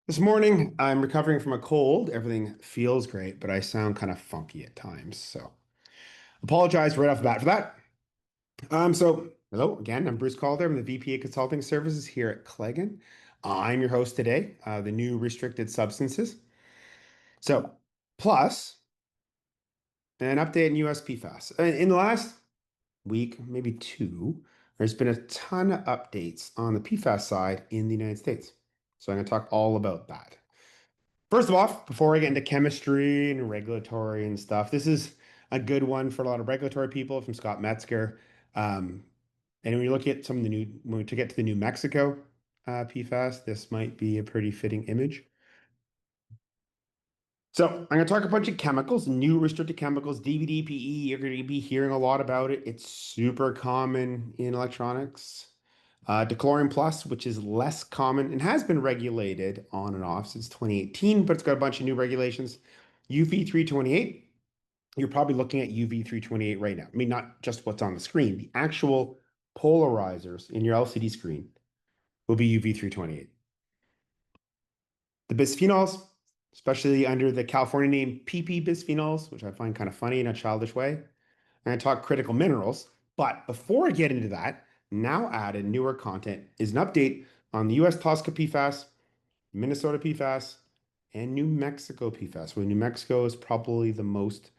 This morning, I'm recovering from a cold. Everything feels great, but I sound kind of funky at times. So apologize right off the bat for that. Hello again. I'm Bruce Calder. I'm the VP of Consulting Services here at Claigan. I'm your host today, the new restricted substances. So, plus an update in US PFAS. In the last week, maybe two, there's been a ton of updates on the PFAS side in the United States. So I'm going to talk all about that. First of all, before I get into chemistry and regulatory and stuff, this is a good one for a lot of regulatory people from Scott Metzger. Um, and when you look at some of the when we to get to the New Mexico PFAS, this might be a pretty fitting image. So I'm going to talk a bunch of chemicals, new restricted chemicals, DVD, PE. You're going to be hearing a lot about it. It's super common in electronics. Dechlorine Plus, which is less common and has been regulated on and off since 2018, but it's got a bunch of new regulations. UV328, you're probably looking at UV328 right now. I mean, not just what's on the screen, the actual polarizers in your LCD screen will be UV328. The bisphenols, especially under the California name PP bisphenols, which I find kind of funny in a childish way. I'm going to talk critical minerals. But before I get into that, now added newer content is an update on the US Tosca PFAS, Minnesota PFAS, and New Mexico PFAS, where New Mexico is probably the most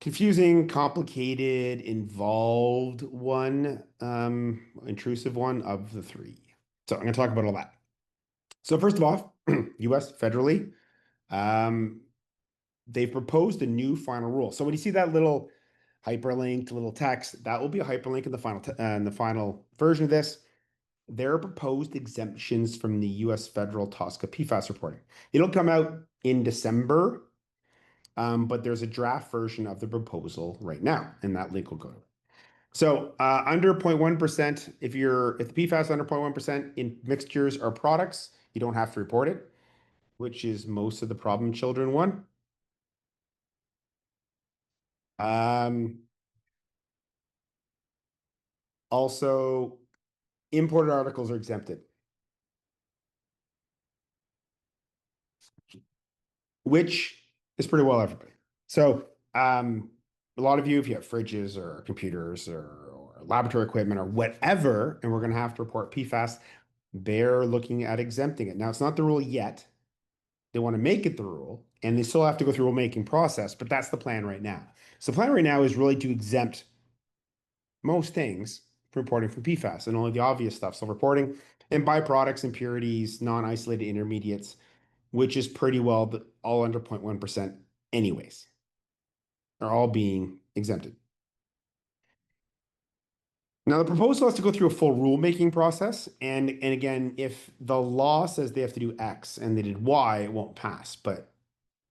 confusing, complicated, involved one, intrusive one of the three. So I'm going to talk about all that. So first of all, US federally, um, they've proposed a new final rule. So when you see that little hyperlinked little text, that will be a hyperlink in the final version of this. There are proposed exemptions from the U.S. federal TSCA PFAS reporting. It'll come out in December, but there's a draft version of the proposal right now, and that link will go to it. So under 0.1%, if the PFAS is under 0.1% in mixtures or products, you don't have to report it, which is most of the problem children one. Um, Also, imported articles are exempted, which is pretty well everybody. So, a lot of you, if you have fridges or computers or laboratory equipment or whatever, and we're going to have to report PFAS, they're looking at exempting it. Now, it's not the rule yet. They want to make it the rule, and they still have to go through a rulemaking process, but that's the plan right now. So, the plan right now is really to exempt most things from reporting from PFAS and only the obvious stuff. So, reporting and byproducts, impurities, non-isolated intermediates, which is pretty well all under 0.1% anyways, are all being exempted. Now, the proposal has to go through a full rulemaking process. And again, if the law says they have to do X and they did Y, it won't pass. But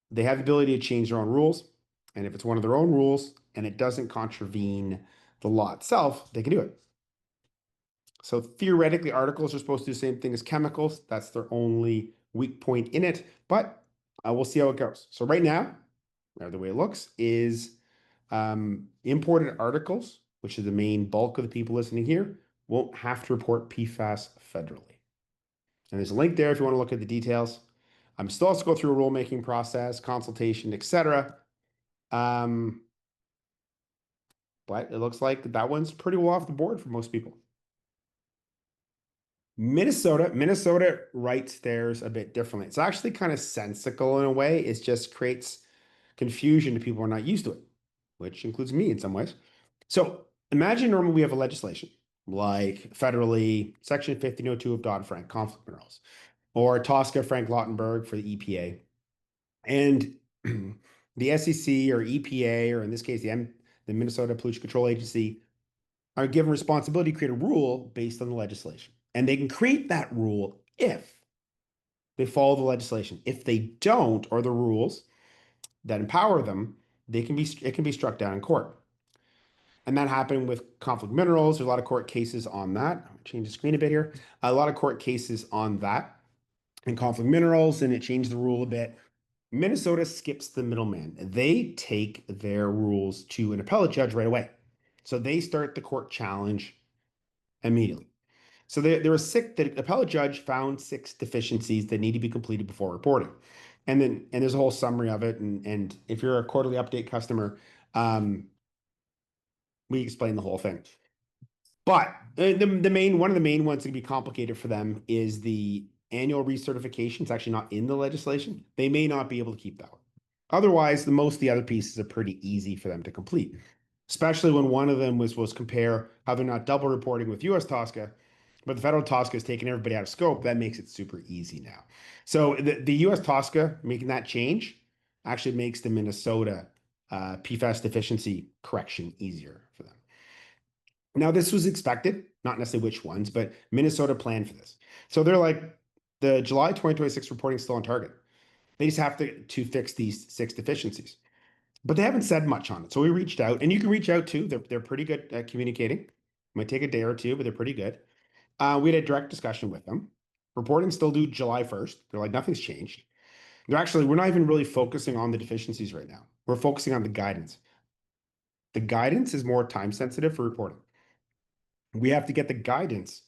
they have the ability to change their own rules. And if it's one of their own rules and it doesn't contravene the law itself, they can do it. So theoretically, articles are supposed to do the same thing as chemicals. That's their only weak point in it. But we'll see how it goes. So right now, the way it looks is imported articles, which is the main bulk of the people listening here, won't have to report PFAS federally. And there's a link there if you want to look at the details. I'm still has to go through a rulemaking process, consultation, etc. Um, but it looks like that one's pretty well off the board for most people. Minnesota writes theirs a bit differently. It's actually kind of sensical in a way. It just creates confusion to people who are not used to it, which includes me in some ways. So imagine normally we have a legislation like federally Section 1502 of Dodd-Frank, conflict minerals, or Tosca Frank-Lautenberg for the EPA. And the SEC or EPA, or in this case, the Minnesota Pollution Control Agency, are given responsibility to create a rule based on the legislation. And they can create that rule if they follow the legislation. If they don't, or the rules that empower them, it can be struck down in court. And that happened with conflict minerals. There's a lot of court cases on that. I'll change the screen a bit here. A lot of court cases on that and conflict minerals, and it changed the rule a bit. Minnesota skips the middleman. They take their rules to an appellate judge right away. So they start the court challenge immediately. So there were six, the appellate judge found six deficiencies that need to be completed before reporting. And there's a whole summary of it. And if you're a quarterly update customer, um, we explain the whole thing. But the main one of the main ones that can be complicated for them is the annual recertification. It's actually not in the legislation. They may not be able to keep that one. Otherwise, the most of the other pieces are pretty easy for them to complete, especially when one of them was compare how they're not double reporting with US TSCA, but the federal TSCA is taking everybody out of scope. That makes it super easy now. So the US TSCA making that change actually makes the Minnesota PFAS deficiency correction easier for them. Now, this was expected, not necessarily which ones, but Minnesota planned for this. So they're like, the July 2026 reporting is still on target. They just have to fix these six deficiencies. But they haven't said much on it. So we reached out, and you can reach out too. They're pretty good at communicating. Might take a day or two, but they're pretty good. We had a direct discussion with them. Reporting still due July 1st. They're like, nothing's changed. We're not even really focusing on the deficiencies right now. We're focusing on the guidance. The guidance is more time sensitive for reporting. We have to get the guidance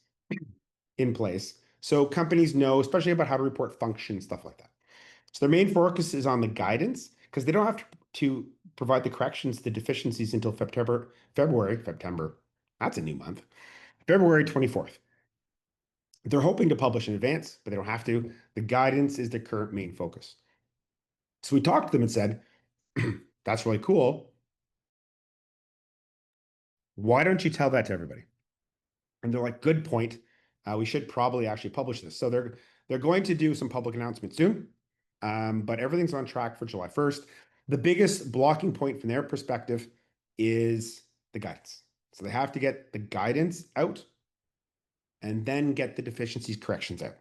in place so companies know, especially about how to report function, stuff like that. So their main focus is on the guidance because they don't have to provide the corrections to deficiencies until February. That's a new month. February 24th. They're hoping to publish in advance, but they don't have to. The guidance is the current main focus. So we talked to them and said, that's really cool. Why don't you tell that to everybody? And they're like, good point. We should probably actually publish this. So they're going to do some public announcements soon, but everything's on track for July 1st. The biggest blocking point from their perspective is the guidance. So they have to get the guidance out and then get the deficiencies corrections out.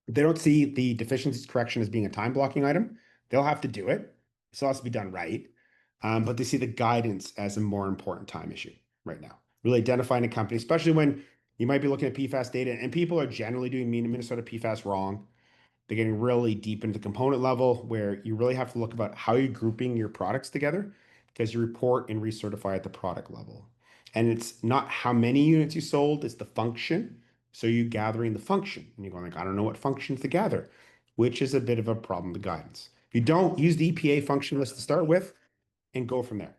They don't see the deficiencies correction as being a time blocking item. They'll have to do it. It still has to be done right. But they see the guidance as a more important time issue right now. Really identifying a company, especially when you might be looking at PFAS data and people are generally doing Minnesota PFAS wrong. They're getting really deep into the component level where you really have to look about how you're grouping your products together because you report and recertify at the product level. And it's not how many units you sold, it's the function. So you're gathering the function and you're going like, I don't know what functions to gather, which is a bit of a problem with guidance. If you don't use the EPA function list to start with and go from there.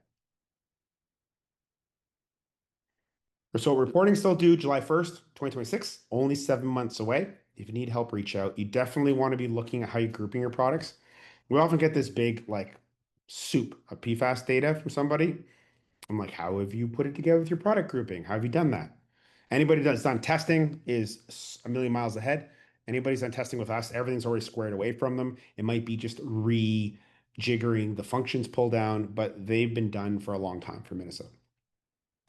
So reporting still due July 1st, 2026, only 7 months away. If you need help, reach out. You definitely want to be looking at how you're grouping your products. We often get this big like soup of PFAS data from somebody. I'm like, how have you put it together with your product grouping? How have you done that? Anybody that's done testing is a million miles ahead. Anybody's done testing with us, everything's already squared away from them. It might be just rejiggering the functions pull down, but they've been done for a long time for Minnesota.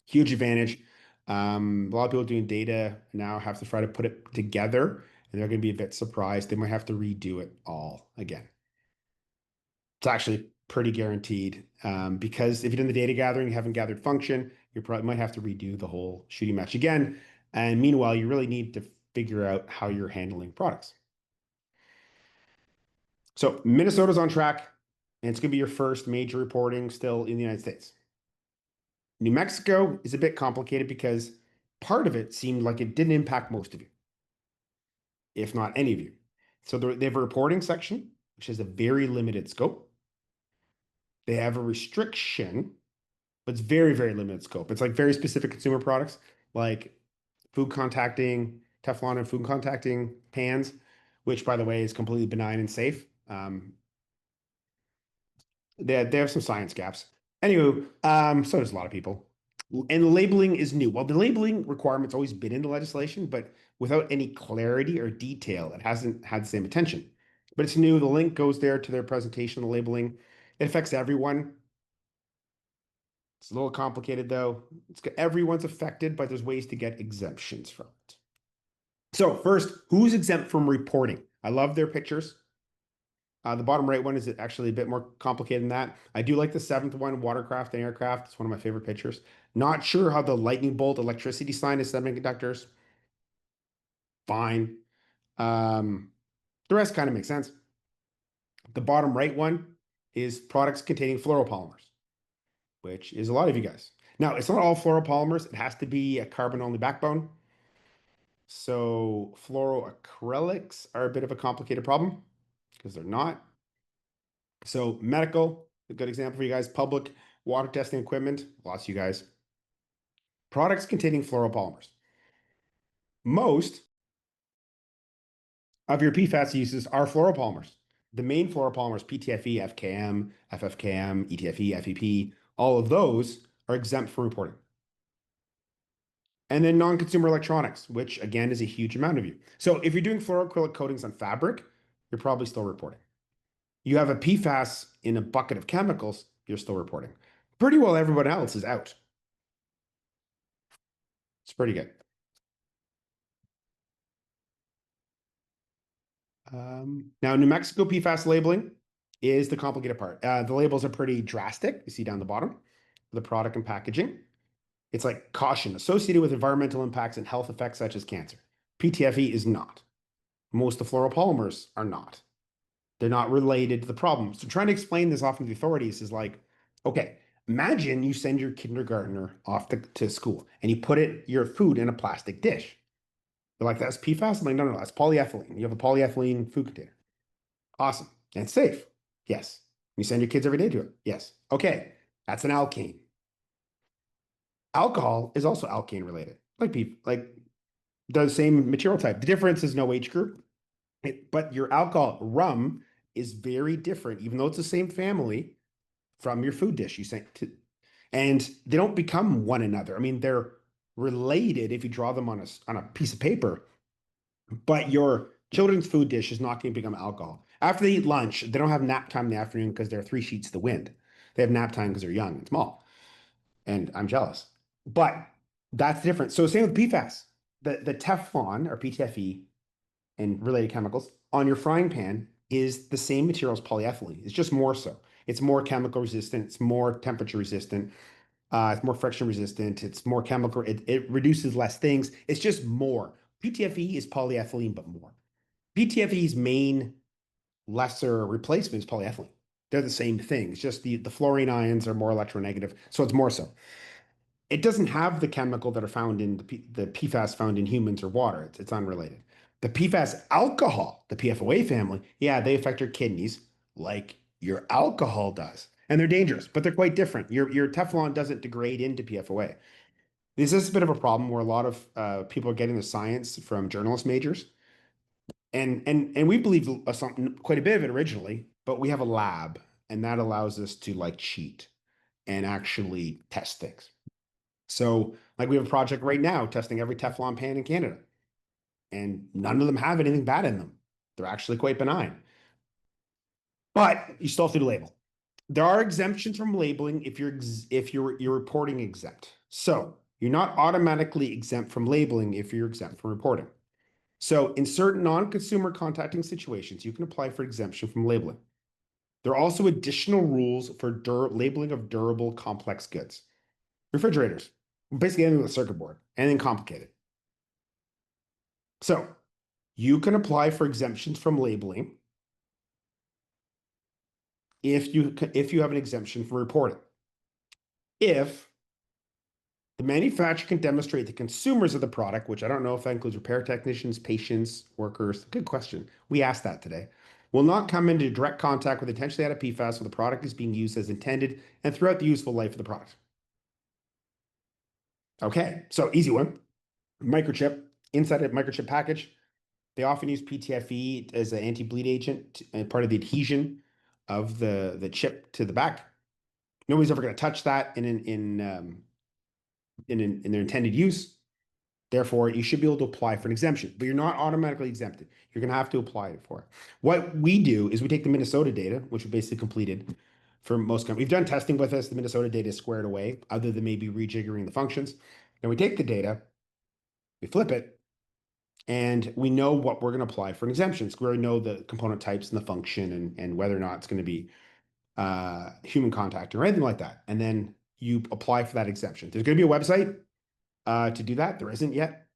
Huge advantage. A lot of people doing data now have to try to put it together, and they're going to be a bit surprised. They might have to redo it all again. It's actually pretty guaranteed because if you're doing the data gathering, you haven't gathered function, you probably might have to redo the whole shooting match again. And meanwhile, you really need to figure out how you're handling products. So Minnesota's on track, and it's going to be your first major reporting still in the United States. New Mexico is a bit complicated because part of it seemed like it didn't impact most of you, if not any of you. So they have a reporting section, which has a very limited scope. They have a restriction, but it's very, very limited scope. It's like very specific consumer products, like food contacting, Teflon and food contacting pans, which, by the way, is completely benign and safe. They have some science gaps. Anyway, so does a lot of people. And labeling is new. Well, the labeling requirement's always been in the legislation, but without any clarity or detail, it hasn't had the same attention. But it's new. The link goes there to their presentation, the labeling. It affects everyone. It's a little complicated though. Everyone's affected, but there's ways to get exemptions from it. So first, who's exempt from reporting? I love their pictures. The bottom right one is actually a bit more complicated than that. I do like the seventh one, watercraft and aircraft. It's one of my favorite pictures. Not sure how the lightning bolt electricity sign is semiconductors. Fine. The rest kind of makes sense. The bottom right one is products containing fluoropolymers, which is a lot of you guys. Now, it's not all fluoropolymers. It has to be a carbon-only backbone. So fluoroacrylics are a bit of a complicated problem because they're not. So medical, a good example for you guys, public water testing equipment, lots of you guys. Products containing fluoropolymers. Most of your PFAS uses are fluoropolymers. The main fluoropolymers, PTFE, FKM, FFKM, ETFE, FEP, all of those are exempt from reporting. And then non-consumer electronics, which again is a huge amount of you. So if you're doing fluoroacrylic coatings on fabric, you're probably still reporting. You have a PFAS in a bucket of chemicals, you're still reporting. Pretty well everyone else is out. It's pretty good. Now, New Mexico PFAS labeling is the complicated part. The labels are pretty drastic. You see down the bottom, the product and packaging. It's like caution associated with environmental impacts and health effects such as cancer. PTFE is not. Most of the fluoropolymers are not. They're not related to the problem. So trying to explain this often to the authorities is like, okay, imagine you send your kindergartner off to school and you put your food in a plastic dish. They're like, that's PFAS? I'm like, no, that's polyethylene. You have a polyethylene food container. Awesome. And it's safe. Yes. You send your kids every day to it. Yes. Okay. That's an alkane. Alcohol is also alkane related, like the same material type. The difference is no age group. But your alcohol, rum, is very different, even though it's the same family from your food dish you sent to, and they don't become one another. I mean, they're related if you draw them on a piece of paper, but your children's food dish is not going to become alcohol. After they eat lunch, they don't have nap time in the afternoon because they're three sheets to the wind. They have nap time because they're young and small, and I'm jealous. But that's different. So same with PFAS. The Teflon or PTFE and related chemicals on your frying pan is the same material as polyethylene. It's just more so. It's more chemical resistant. It's more temperature resistant. It's more friction resistant. It's more chemical. It reduces less things. It's just more. PTFE is polyethylene, but more. PTFE's main lesser replacement is polyethylene. They're the same thing. It's just the fluorine ions are more electronegative, so it's more so. It doesn't have the chemical that are found in the PFAS found in humans or water. It's unrelated. The PFAS alcohol, the PFOA family, yeah, they affect your kidneys like your alcohol does. And they're dangerous, but they're quite different. Your Teflon doesn't degrade into PFOA. This is a bit of a problem where a lot of people are getting the science from journalist majors. And we believe quite a bit of it originally, but we have a lab, and that allows us to like cheat and actually test things. So, like, we have a project right now testing every Teflon pan in Canada, and none of them have anything bad in them. They're actually quite benign. But you still have to do label. There are exemptions from labeling if you're reporting exempt. So you're not automatically exempt from labeling if you're exempt from reporting. So in certain non-consumer contacting situations, you can apply for exemption from labeling. There are also additional rules for labeling of durable complex goods. Refrigerators, basically anything with a circuit board, anything complicated. So you can apply for exemptions from labeling if you have an exemption from reporting. If the manufacturer can demonstrate the consumers of the product, which I don't know if that includes repair technicians, patients, workers. Good question. We asked that today. Will not come into direct contact with intentionally added PFAS when the product is being used as intended and throughout the useful life of the product. Okay, so easy one. Microchip, inside a microchip package. They often use PTFE as an anti-bleed agent and part of the adhesion of the chip to the back. Nobody's ever going to touch that in their intended use. Therefore, you should be able to apply for an exemption, but you're not automatically exempted. You're going to have to apply for it. What we do is we take the Minnesota data, which we basically completed for most companies. We've done testing with this. The Minnesota data is squared away, other than maybe rejiggering the functions. Then we take the data, we flip it, and we know what we're going to apply for an exemption. So we already know the component types and the function and whether or not it's going to be human contact or anything like that. And then you apply for that exemption. There's going to be a website to do that. There isn't yet.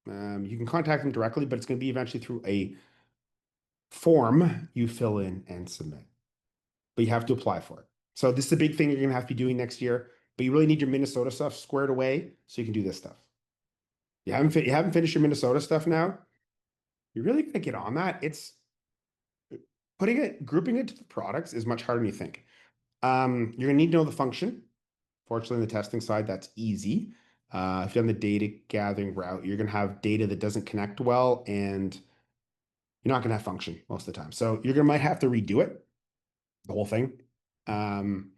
You can contact them directly, but it's going to be eventually through a form you fill in and submit. But you have to apply for it. So this is a big thing you're going to have to be doing next year. But you really need your Minnesota stuff squared away so you can do this stuff. You haven't finished your Minnesota stuff now? You're really gonna get on that. It's grouping it to the products is much harder than you think. You're gonna need to know the function. Fortunately, on the testing side, that's easy. If you're on the data gathering route, you're gonna have data that doesn't connect well, and you're not gonna have function most of the time. So you're gonna might have to redo it, the whole thing. Um,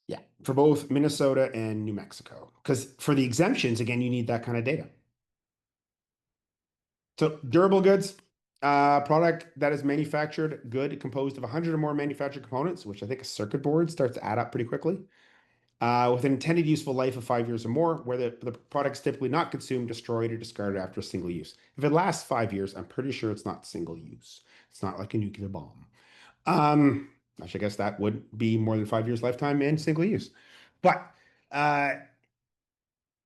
yeah, for both Minnesota and New Mexico. Because for the exemptions, again, you need that kind of data. So durable goods, product that is manufactured good, composed of 100 or more manufactured components, which I think a circuit board starts to add up pretty quickly, with an intended useful life of 5 years or more, where the product's typically not consumed, destroyed, or discarded after a single use. If it lasts 5 years, I'm pretty sure it's not single use. It's not like a nuclear bomb. Um, Actually, I guess that would be more than 5 years lifetime and single use. But uh,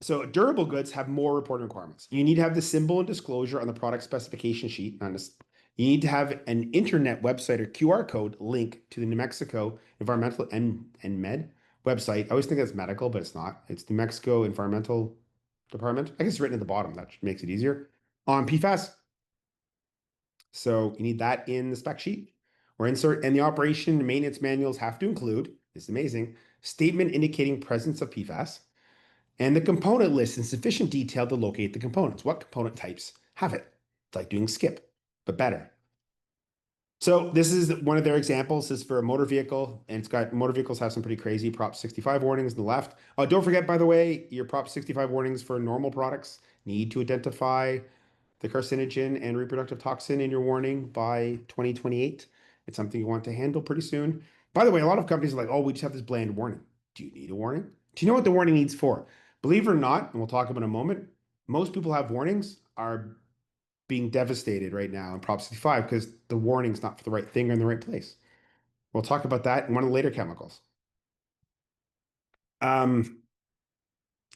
so durable goods have more reporting requirements. You need to have the symbol and disclosure on the product specification sheet. You need to have an internet website or QR code link to the New Mexico Environmental and Med website. I always think that's medical, but it's not. It's New Mexico Environmental Department. I guess it's written at the bottom. That makes it easier. On PFAS, so you need that in the spec sheet or insert, and the operation and maintenance manuals have to include, this is amazing, statement indicating presence of PFAS and the component list in sufficient detail to locate the components. What component types have it? It's like doing skip, but better. So this is one of their examples. This is for a motor vehicle, and it's got motor vehicles have some pretty crazy Prop 65 warnings on the left. Don't forget, by the way, your Prop 65 warnings for normal products need to identify the carcinogen and reproductive toxin in your warning by 2028. It's something you want to handle pretty soon. By the way, a lot of companies are like, oh, we just have this bland warning. Do you need a warning? Do you know what the warning needs for? Believe it or not, and we'll talk about in a moment, most people have warnings are being devastated right now in Prop 65 because the warning's not for the right thing or in the right place. We'll talk about that in one of the later chemicals. Um,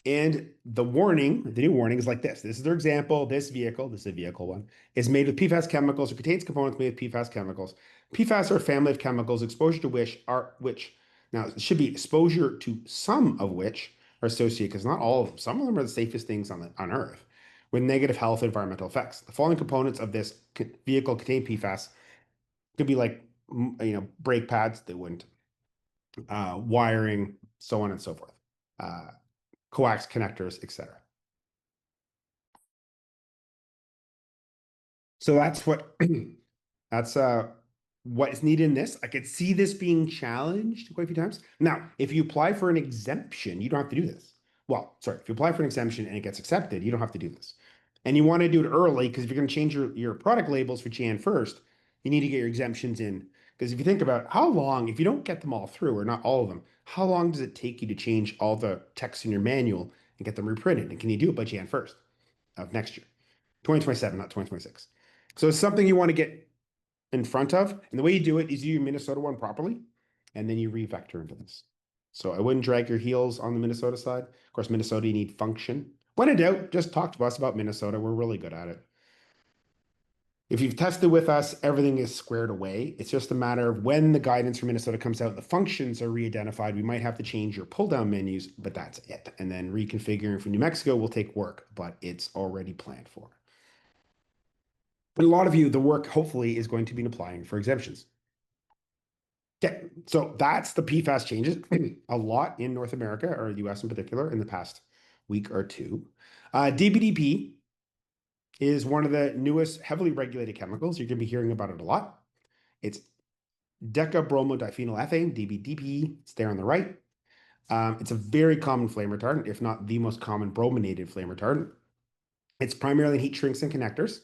And the warning, the new warning is like this. This is their example. This is a vehicle one, is made with PFAS chemicals or contains components made with PFAS chemicals. PFAS are a family of chemicals, exposure to which now it should be exposure to some of which are associated, because not all of them. Some of them are the safest things on Earth, with negative health and environmental effects. The following components of this vehicle contain PFAS. Could be like brake pads, they wouldn't, wiring, so on and so forth. Coax connectors, etc. So that's what that's what is needed in this. I could see this being challenged quite a few times. Now, if you apply for an exemption, you don't have to do this. Well, sorry, if you apply for an exemption and it gets accepted, you don't have to do this. And you want to do it early because if you're going to change your product labels for Jan 1st, you need to get your exemptions in. Because if you think about how long, if you don't get them all through, or not all of them, how long does it take you to change all the text in your manual and get them reprinted? And can you do it by Jan 1st of next year? 2027, not 2026. So it's something you want to get in front of. And the way you do it is you do Minnesota one properly, and then you re-vector into this. So I wouldn't drag your heels on the Minnesota side. Of course, Minnesota, you need function. When in doubt, just talk to us about Minnesota. We're really good at it. If you've tested with us, everything is squared away. It's just a matter of when the guidance from Minnesota comes out, the functions are re-identified. We might have to change your pull-down menus, but that's it. And then reconfiguring for New Mexico will take work, but it's already planned for. And a lot of you, the work hopefully is going to be applying for exemptions. Okay, so that's the PFAS changes a lot in North America, or US in particular, in the past week or two. DBDP is one of the newest heavily regulated chemicals. You're going to be hearing about it a lot. It's decabromodiphenylethane, DBDP. It's there on the right. It's a very common flame retardant, if not the most common brominated flame retardant. It's primarily in heat shrinks and connectors.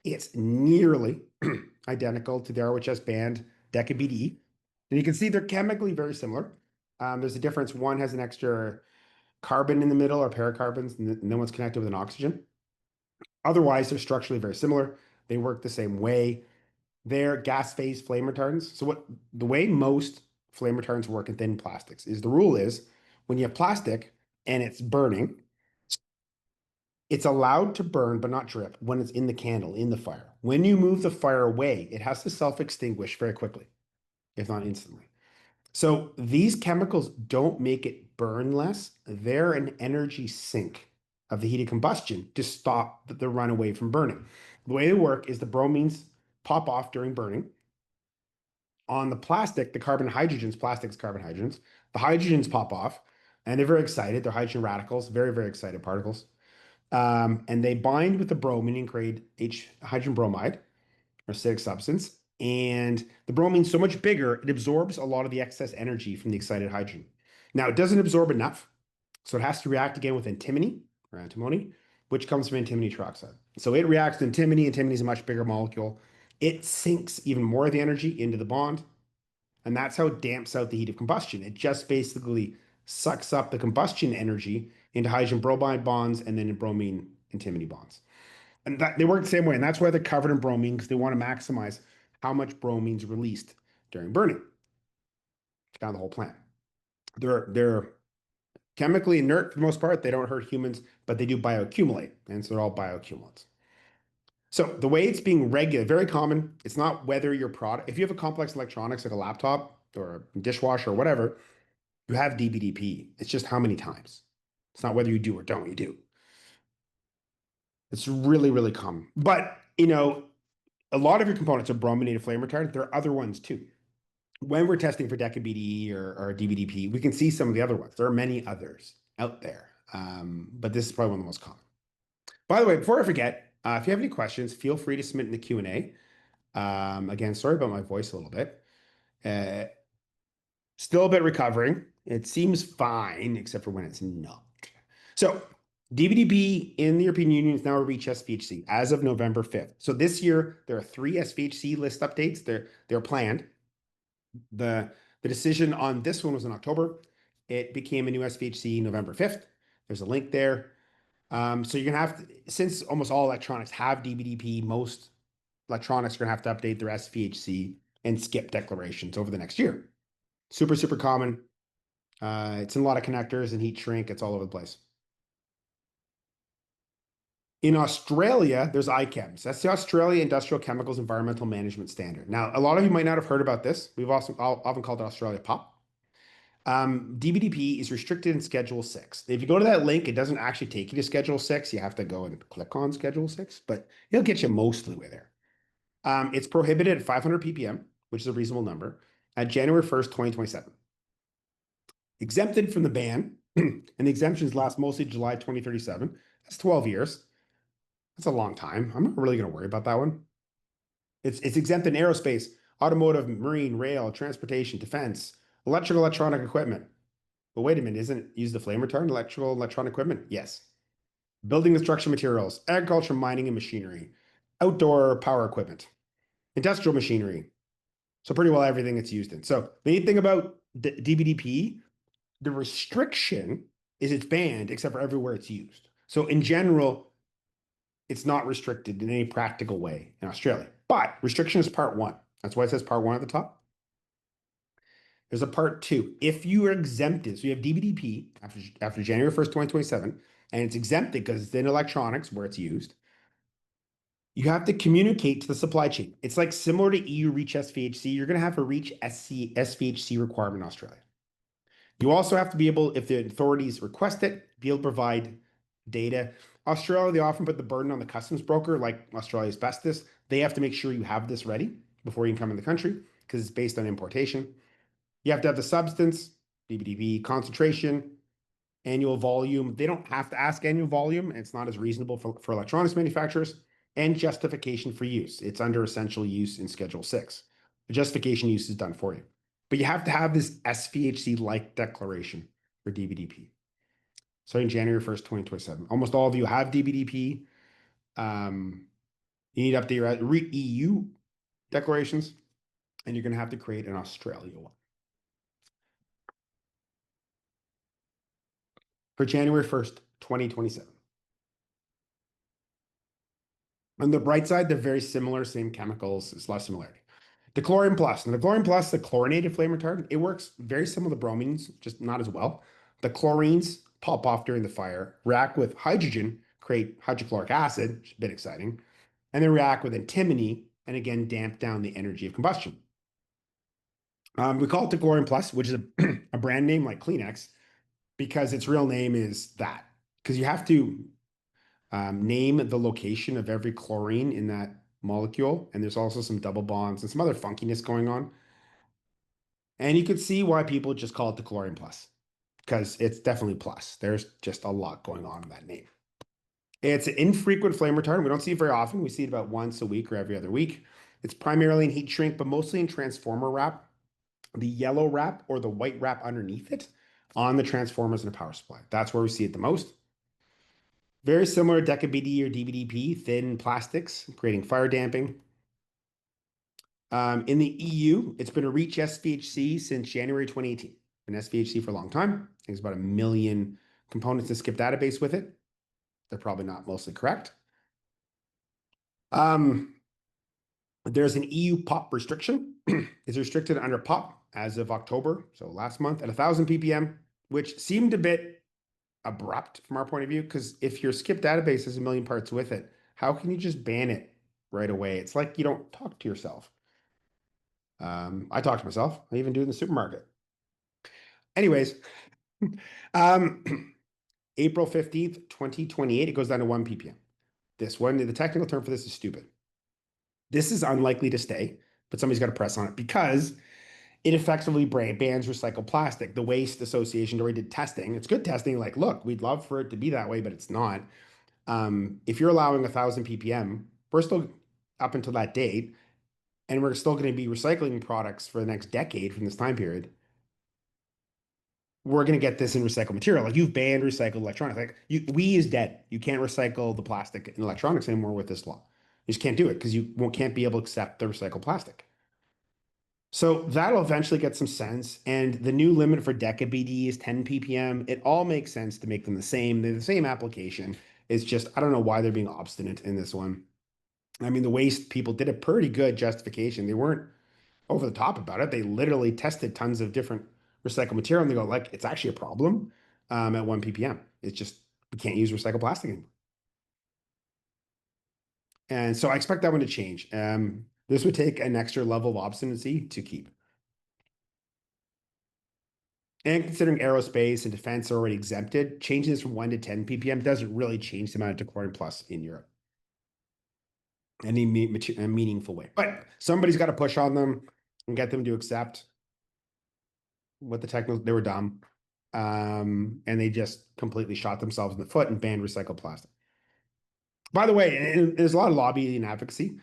It's nearly identical to the ROHS banned DecaBDE. And you can see they're chemically very similar. There's a difference. One has an extra carbon in the middle, or paracarbons, and then one's connected with an oxygen. Otherwise, they're structurally very similar. They work the same way. They're gas phase flame retardants. So the way most flame retardants work in thin plastics is the rule is when you have plastic and it's burning, it's allowed to burn but not drip when it's in the candle, in the fire. When you move the fire away, it has to self-extinguish very quickly, if not instantly. So these chemicals don't make it burn less. They're an energy sink. of the heat of combustion to stop the runaway from burning. The way they work is the bromines pop off during burning. On the plastic, the carbon hydrogens, plastics, carbon hydrogens, the hydrogens pop off and they're very excited. They're hydrogen radicals, very, very excited particles. And they bind with the bromine and create hydrogen bromide or acidic substance. And the bromine's so much bigger, it absorbs a lot of the excess energy from the excited hydrogen. Now, it doesn't absorb enough, so it has to react again with antimony or antimony, which comes from antimony trioxide. So it reacts with antimony. Antimony is a much bigger molecule. It sinks even more of the energy into the bond, and that's how it damps out the heat of combustion. It just basically sucks up the combustion energy into hydrogen bromide bonds and then in bromine antimony bonds. And that they work the same way. And that's why they're covered in bromine because they want to maximize how much bromine's released during burning down the whole plant. They're chemically inert for the most part. They don't hurt humans, but they do bioaccumulate. And so they're all bioaccumulants. So the way it's being regulated, very common. It's not whether your product, if you have a complex electronics like a laptop or a dishwasher or whatever, you have DBDP. It's just how many times. It's not whether you do or don't, you do. It's really, really common. But, a lot of your components are brominated flame retardant. There are other ones too. When we're testing for DECA-BDE or DBDP, we can see some of the other ones. There are many others out there, but this is probably one of the most common. By the way, before I forget, if you have any questions, feel free to submit in the Q&A. Again, sorry about my voice a little bit. Still a bit recovering. It seems fine, except for when it's not. So DBDP in the European Union is now a REACH SVHC as of November 5th. So this year, there are 3 SVHC list updates. They're planned. The decision on this one was in October. It became a new SVHC November 5th. There's a link there. So you're going to have to, since almost all electronics have DBDP, most electronics are going to have to update their SVHC and skip declarations over the next year. Super, super common. It's in a lot of connectors and heat shrink. It's all over the place. In Australia, there's ICHEMS. That's the Australia Industrial Chemicals Environmental Management Standard. Now, a lot of you might not have heard about this. We've also often called it Australia POP. DBDP is restricted in Schedule 6. If you go to that link, it doesn't actually take you to Schedule 6. You have to go and click on Schedule 6, but it'll get you mostly way there. It's prohibited at 500 ppm, which is a reasonable number, at January 1st, 2027. Exempted from the ban, and the exemptions last mostly July 2037. That's 12 years. That's a long time. I'm not really going to worry about that one. It's exempt in aerospace, automotive, marine, rail, transportation, defense, electrical, electronic equipment. But wait a minute, isn't it use the flame retardant, electrical, electronic equipment? Yes. Building construction materials, agriculture, mining, and machinery, outdoor power equipment, industrial machinery. So pretty well everything it's used in. So the neat thing about DBDP, the restriction is it's banned except for everywhere it's used. So in general, it's not restricted in any practical way in Australia. But restriction is part 1. That's why it says part 1 at the top. There's a part 2. If you are exempted, so you have DBDP after January 1st, 2027, and it's exempted because it's in electronics where it's used, you have to communicate to the supply chain. It's like similar to EU REACH SVHC. You're going to have a REACH SVHC requirement in Australia. You also have to be able, if the authorities request it, be able to provide data. Australia, they often put the burden on the customs broker, like Australia's asbestos. They have to make sure you have this ready before you can come in the country because it's based on importation. You have to have the substance, DBDP, concentration, annual volume. They don't have to ask annual volume. And it's not as reasonable for electronics manufacturers, and justification for use. It's under essential use in Schedule 6. The justification use is done for you. But you have to have this SVHC-like declaration for DBDP. Starting January 1st, 2027. Almost all of you have DBDP. You need to update your EU declarations, and you're going to have to create an Australia one. For January 1st, 2027. On the bright side, they're very similar, same chemicals, it's less similarity. Dechlorine plus. Now, the chlorine plus, the chlorinated flame retardant, it works very similar to bromines, just not as well. The chlorines pop off during the fire, react with hydrogen, create hydrochloric acid, which is a bit exciting, and then react with antimony, and again, damp down the energy of combustion. We call it dechlorine plus, which is a brand name like Kleenex, because its real name is that. Because you have to Name the location of every chlorine in that molecule, and there's also some double bonds and some other funkiness going on. And you could see why people just call it the chlorine plus, because it's definitely plus. There's just a lot going on in that name. It's an infrequent flame retardant. We don't see it very often. We see it about once a week or every other week. It's primarily in heat shrink, but mostly in transformer wrap, the yellow wrap or the white wrap underneath it on the transformers and the power supply. That's where we see it the most. Very similar to DecaBD or DBDP, thin plastics, creating fire damping. In the EU, it's been a REACH SVHC since January 2018. Been SVHC for a long time. I think it's about 1 million components in skip database with it. They're probably not mostly correct. Um, there's an EU POP restriction. It's restricted under POP as of October, so last month, at 1,000 ppm, which seemed a bit abrupt from our point of view, because if your skip database has 1 million parts with it, how can you just ban it right away? It's like you don't talk to yourself. I talk to myself. I even do it in the supermarket. Anyways, um, April 15th, 2028, it goes down to 1 ppm. This one, the technical term for this is stupid. This is unlikely to stay, but somebody's got to press on it because it effectively bans recycled plastic. The Waste Association already did testing. It's good testing. Like, look, we'd love for it to be that way, but it's not. If you're allowing 1,000 ppm, we're still up until that date, and we're still going to be recycling products for the next decade from this time period. We're going to get this in recycled material. Like, you've banned recycled electronics. Like, we is dead. You can't recycle the plastic in electronics anymore with this law. You just can't do it because you can't be able to accept the recycled plastic. So that'll eventually get some sense. And the new limit for DecaBD is 10 ppm. It all makes sense to make them the same. They're the same application. It's just, I don't know why they're being obstinate in this one. I mean, the waste people did a pretty good justification. They weren't over the top about it. They literally tested tons of different recycled material and they go, like, it's actually a problem at 1 ppm. It's just, we can't use recycled plastic anymore. And so I expect that one to change. This would take an extra level of obstinacy to keep. And considering aerospace and defense are already exempted, changing this from 1 to 10 ppm doesn't really change the amount of dechlorine plus in Europe in any meaningful way. But somebody's got to push on them and get them to accept what the technical, they were dumb. And they just completely shot themselves in the foot and banned recycled plastic. By the way, there's a lot of lobbying and advocacy,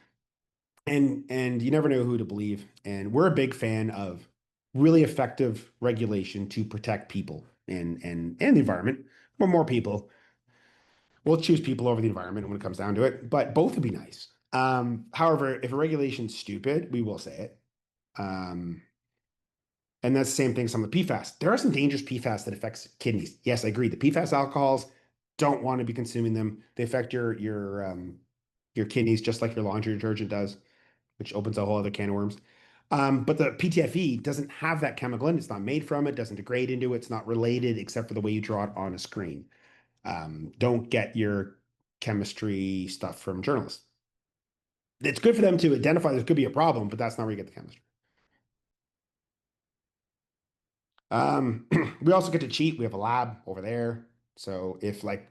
and you never know who to believe. And we're a big fan of really effective regulation to protect people and the environment. But more people, we'll choose people over the environment when it comes down to it. But both would be nice. However, if a regulation's stupid, we will say it. And that's the same thing. Some of the PFAS. There are some dangerous PFAS that affects kidneys. Yes, I agree. The PFAS alcohols, don't want to be consuming them. They affect your kidneys just like your laundry detergent does, which opens a whole other can of worms. But the PTFE doesn't have that chemical in it. It's not made from it, doesn't degrade into it. It's not related except for the way you draw it on a screen. Don't get your chemistry stuff from journalists. It's good for them to identify there could be a problem, but that's not where you get the chemistry. We also get to cheat. We have a lab over there. So if like,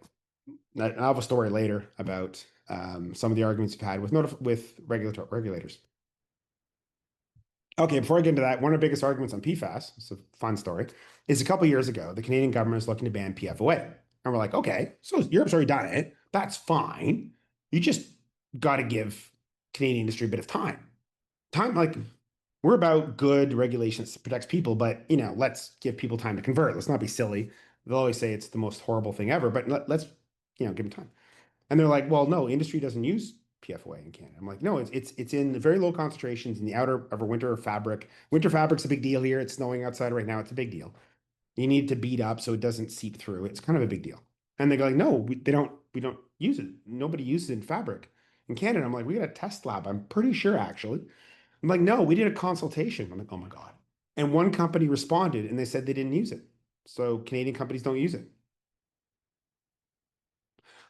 I'll have a story later about some of the arguments we've had with regulators. Okay, before I get into that, one of the biggest arguments on PFAS, it's a fun story, is a couple years ago, the Canadian government is looking to ban PFOA. And we're like, okay, so Europe's already done it. That's fine. You just got to give Canadian industry a bit of time. Time, like, we're about good regulations that protects people, but let's give people time to convert. Let's not be silly. They'll always say it's the most horrible thing ever, but let's give them time. And they're like, well, no, industry doesn't use PFOA in Canada. I'm like, no, it's in very low concentrations in the outer of a winter fabric. Winter fabric's a big deal here. It's snowing outside right now. It's a big deal. You need to beat up so it doesn't seep through. It's kind of a big deal. And they go like, no, we don't use it. Nobody uses it in fabric in Canada. I'm like, we got a test lab. I'm pretty sure actually. I'm like, no, we did a consultation. I'm like, oh my God. And one company responded and they said they didn't use it. So Canadian companies don't use it.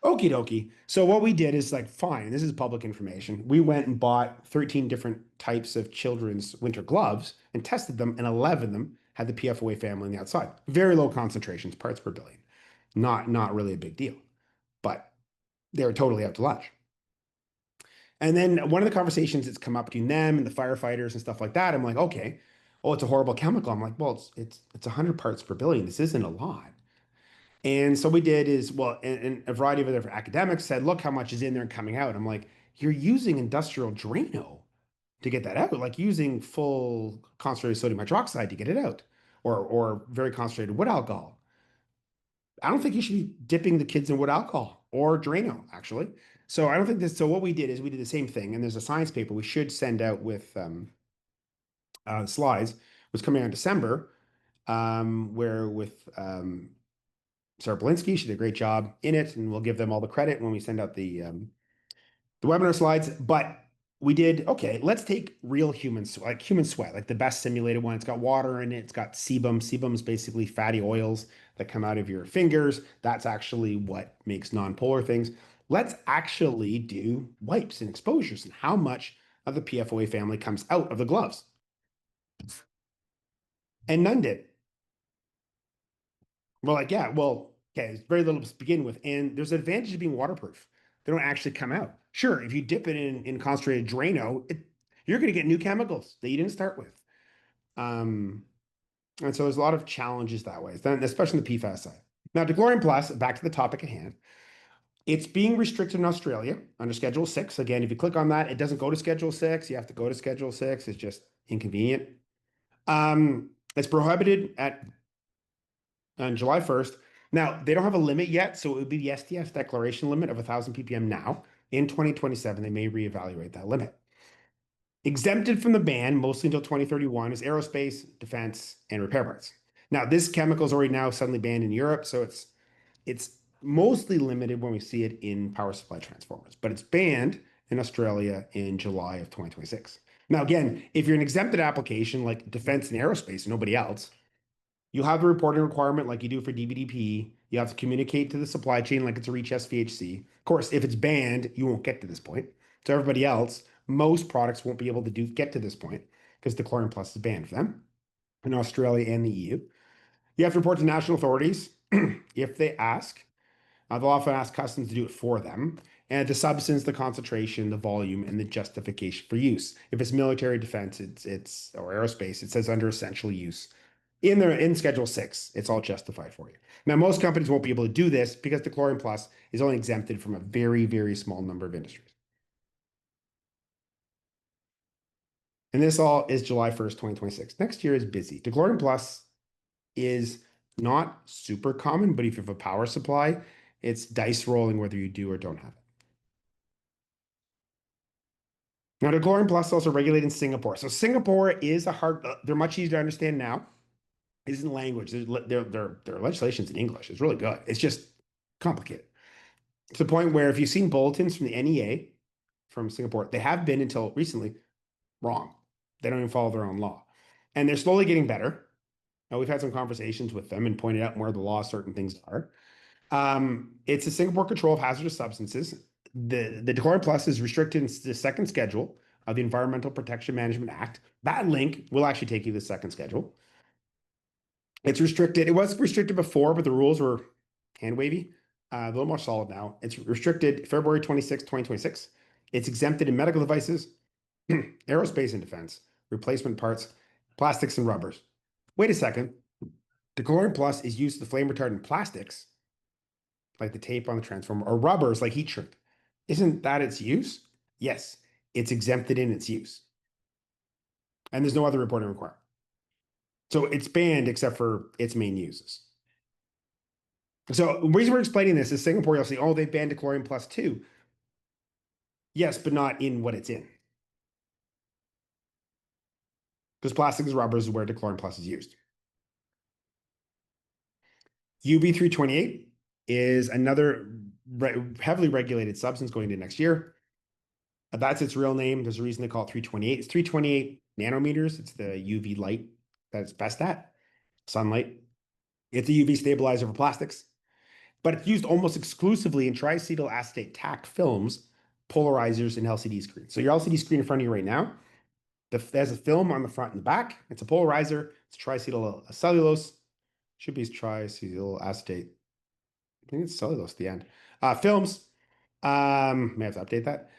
Okie dokie. So what we did is like, fine, this is public information. We went and bought 13 different types of children's winter gloves and tested them, and 11 of them had the PFOA family on the outside. Very low concentrations, parts per billion. Not really a big deal. But They were totally out to lunch. And then one of the conversations that's come up between them and the firefighters and stuff like that, I'm like, okay, oh, it's a horrible chemical. I'm like, well, it's 100 parts per billion. This isn't a lot. And so we did is, well, and a variety of other academics said, look how much is in there and coming out. I'm like, you're using industrial Drano to get that out, like using full concentrated sodium hydroxide to get it out, or very concentrated wood alcohol. I don't think you should be dipping the kids in wood alcohol or Drano, actually. So I don't think this. So what we did is we did the same thing, and there's a science paper we should send out with slides, was coming out in December, where with Sarah Belinsky, she did a great job in it, and we'll give them all the credit when we send out the webinar slides. But we did, okay, let's take real like human sweat, like the best simulated one. It's got water in it. It's got sebum. Sebum is basically fatty oils that come out of your fingers. That's actually what makes non-polar things. Let's actually do wipes and exposures and how much of the PFOA family comes out of the gloves. And none did. We're like, yeah, well, okay, it's very little to begin with. And there's an advantage to being waterproof. They don't actually come out. Sure, if you dip it in concentrated Drano, you're going to get new chemicals that you didn't start with. Um, and so there's a lot of challenges that way, especially on the PFAS side. Now, DeChlorine Plus, back to the topic at hand, it's being restricted in Australia under Schedule 6. Again, if you click on that, it doesn't go to Schedule 6. You have to go to Schedule 6. It's just inconvenient. It's prohibited at on July 1st. Now, they don't have a limit yet, so it would be the STS declaration limit of 1,000 ppm now. In 2027, they may reevaluate that limit. Exempted from the ban, mostly until 2031, is aerospace, defense, and repair parts. Now, this chemical is already now suddenly banned in Europe, so it's mostly limited when we see it in power supply transformers, but it's banned in Australia in July of 2026. Now, again, if you're an exempted application like defense and aerospace, and nobody else, you have a reporting requirement like you do for DVDP. You have to communicate to the supply chain like it's a reach SVHC. Of course, if it's banned, you won't get to this point. So everybody else, most products won't be able to get to this point because the Chlorine Plus is banned for them in Australia and the EU. You have to report to national authorities if they ask. They'll often ask customs to do it for them. And the substance, the concentration, the volume, and the justification for use. If it's military defense, it's or aerospace, it says under essential use in Schedule 6, it's all justified for you. Now, most companies won't be able to do this because the Chlorine Plus is only exempted from a very, very small number of industries. And this all is July 1st, 2026. Next year is busy. The Chlorine Plus is not super common, but if you have a power supply, it's dice rolling whether you do or don't have it. Now, the Chlorine Plus is also regulated in Singapore. So Singapore is they're much easier to understand now. Isn't language. Their legislation's in English. It's really good. It's just complicated. To the point where if you've seen bulletins from the NEA from Singapore, they have been until recently wrong. They don't even follow their own law. And they're slowly getting better. We've had some conversations with them and pointed out where the law certain things are. It's a Singapore Control of Hazardous Substances. The Declare Plus is restricted in the second schedule of the Environmental Protection Management Act. That link will actually take you to the second schedule. It's restricted. It was restricted before, but the rules were hand wavy. A little more solid now. It's restricted February 26, 2026. It's exempted in medical devices, aerospace and defense, replacement parts, plastics and rubbers. Wait a second. Dechlorine Plus is used to flame retardant plastics, like the tape on the transformer, or rubbers like heat shrink. Isn't that its use? Yes, it's exempted in its use. And there's no other reporting requirement. So it's banned except for its main uses. So the reason we're explaining this is Singapore, you'll see, oh, they banned Dechlorine Plus too. Yes, but not in what it's in. Because plastics and rubbers is where Dechlorine Plus is used. UB328 is another heavily regulated substance going into next year. That's its real name. There's a reason they call it 328. It's 328 nanometers. It's the UV light that it's best at, sunlight. It's a UV stabilizer for plastics, but it's used almost exclusively in triacetyl acetate tack films, polarizers, and LCD screens. So your LCD screen in front of you right now, there's a film on the front and the back. It's a polarizer. It's triacetyl cellulose. Should be triacetyl acetate. I think it's cellulose at the end. Films. May have to update that.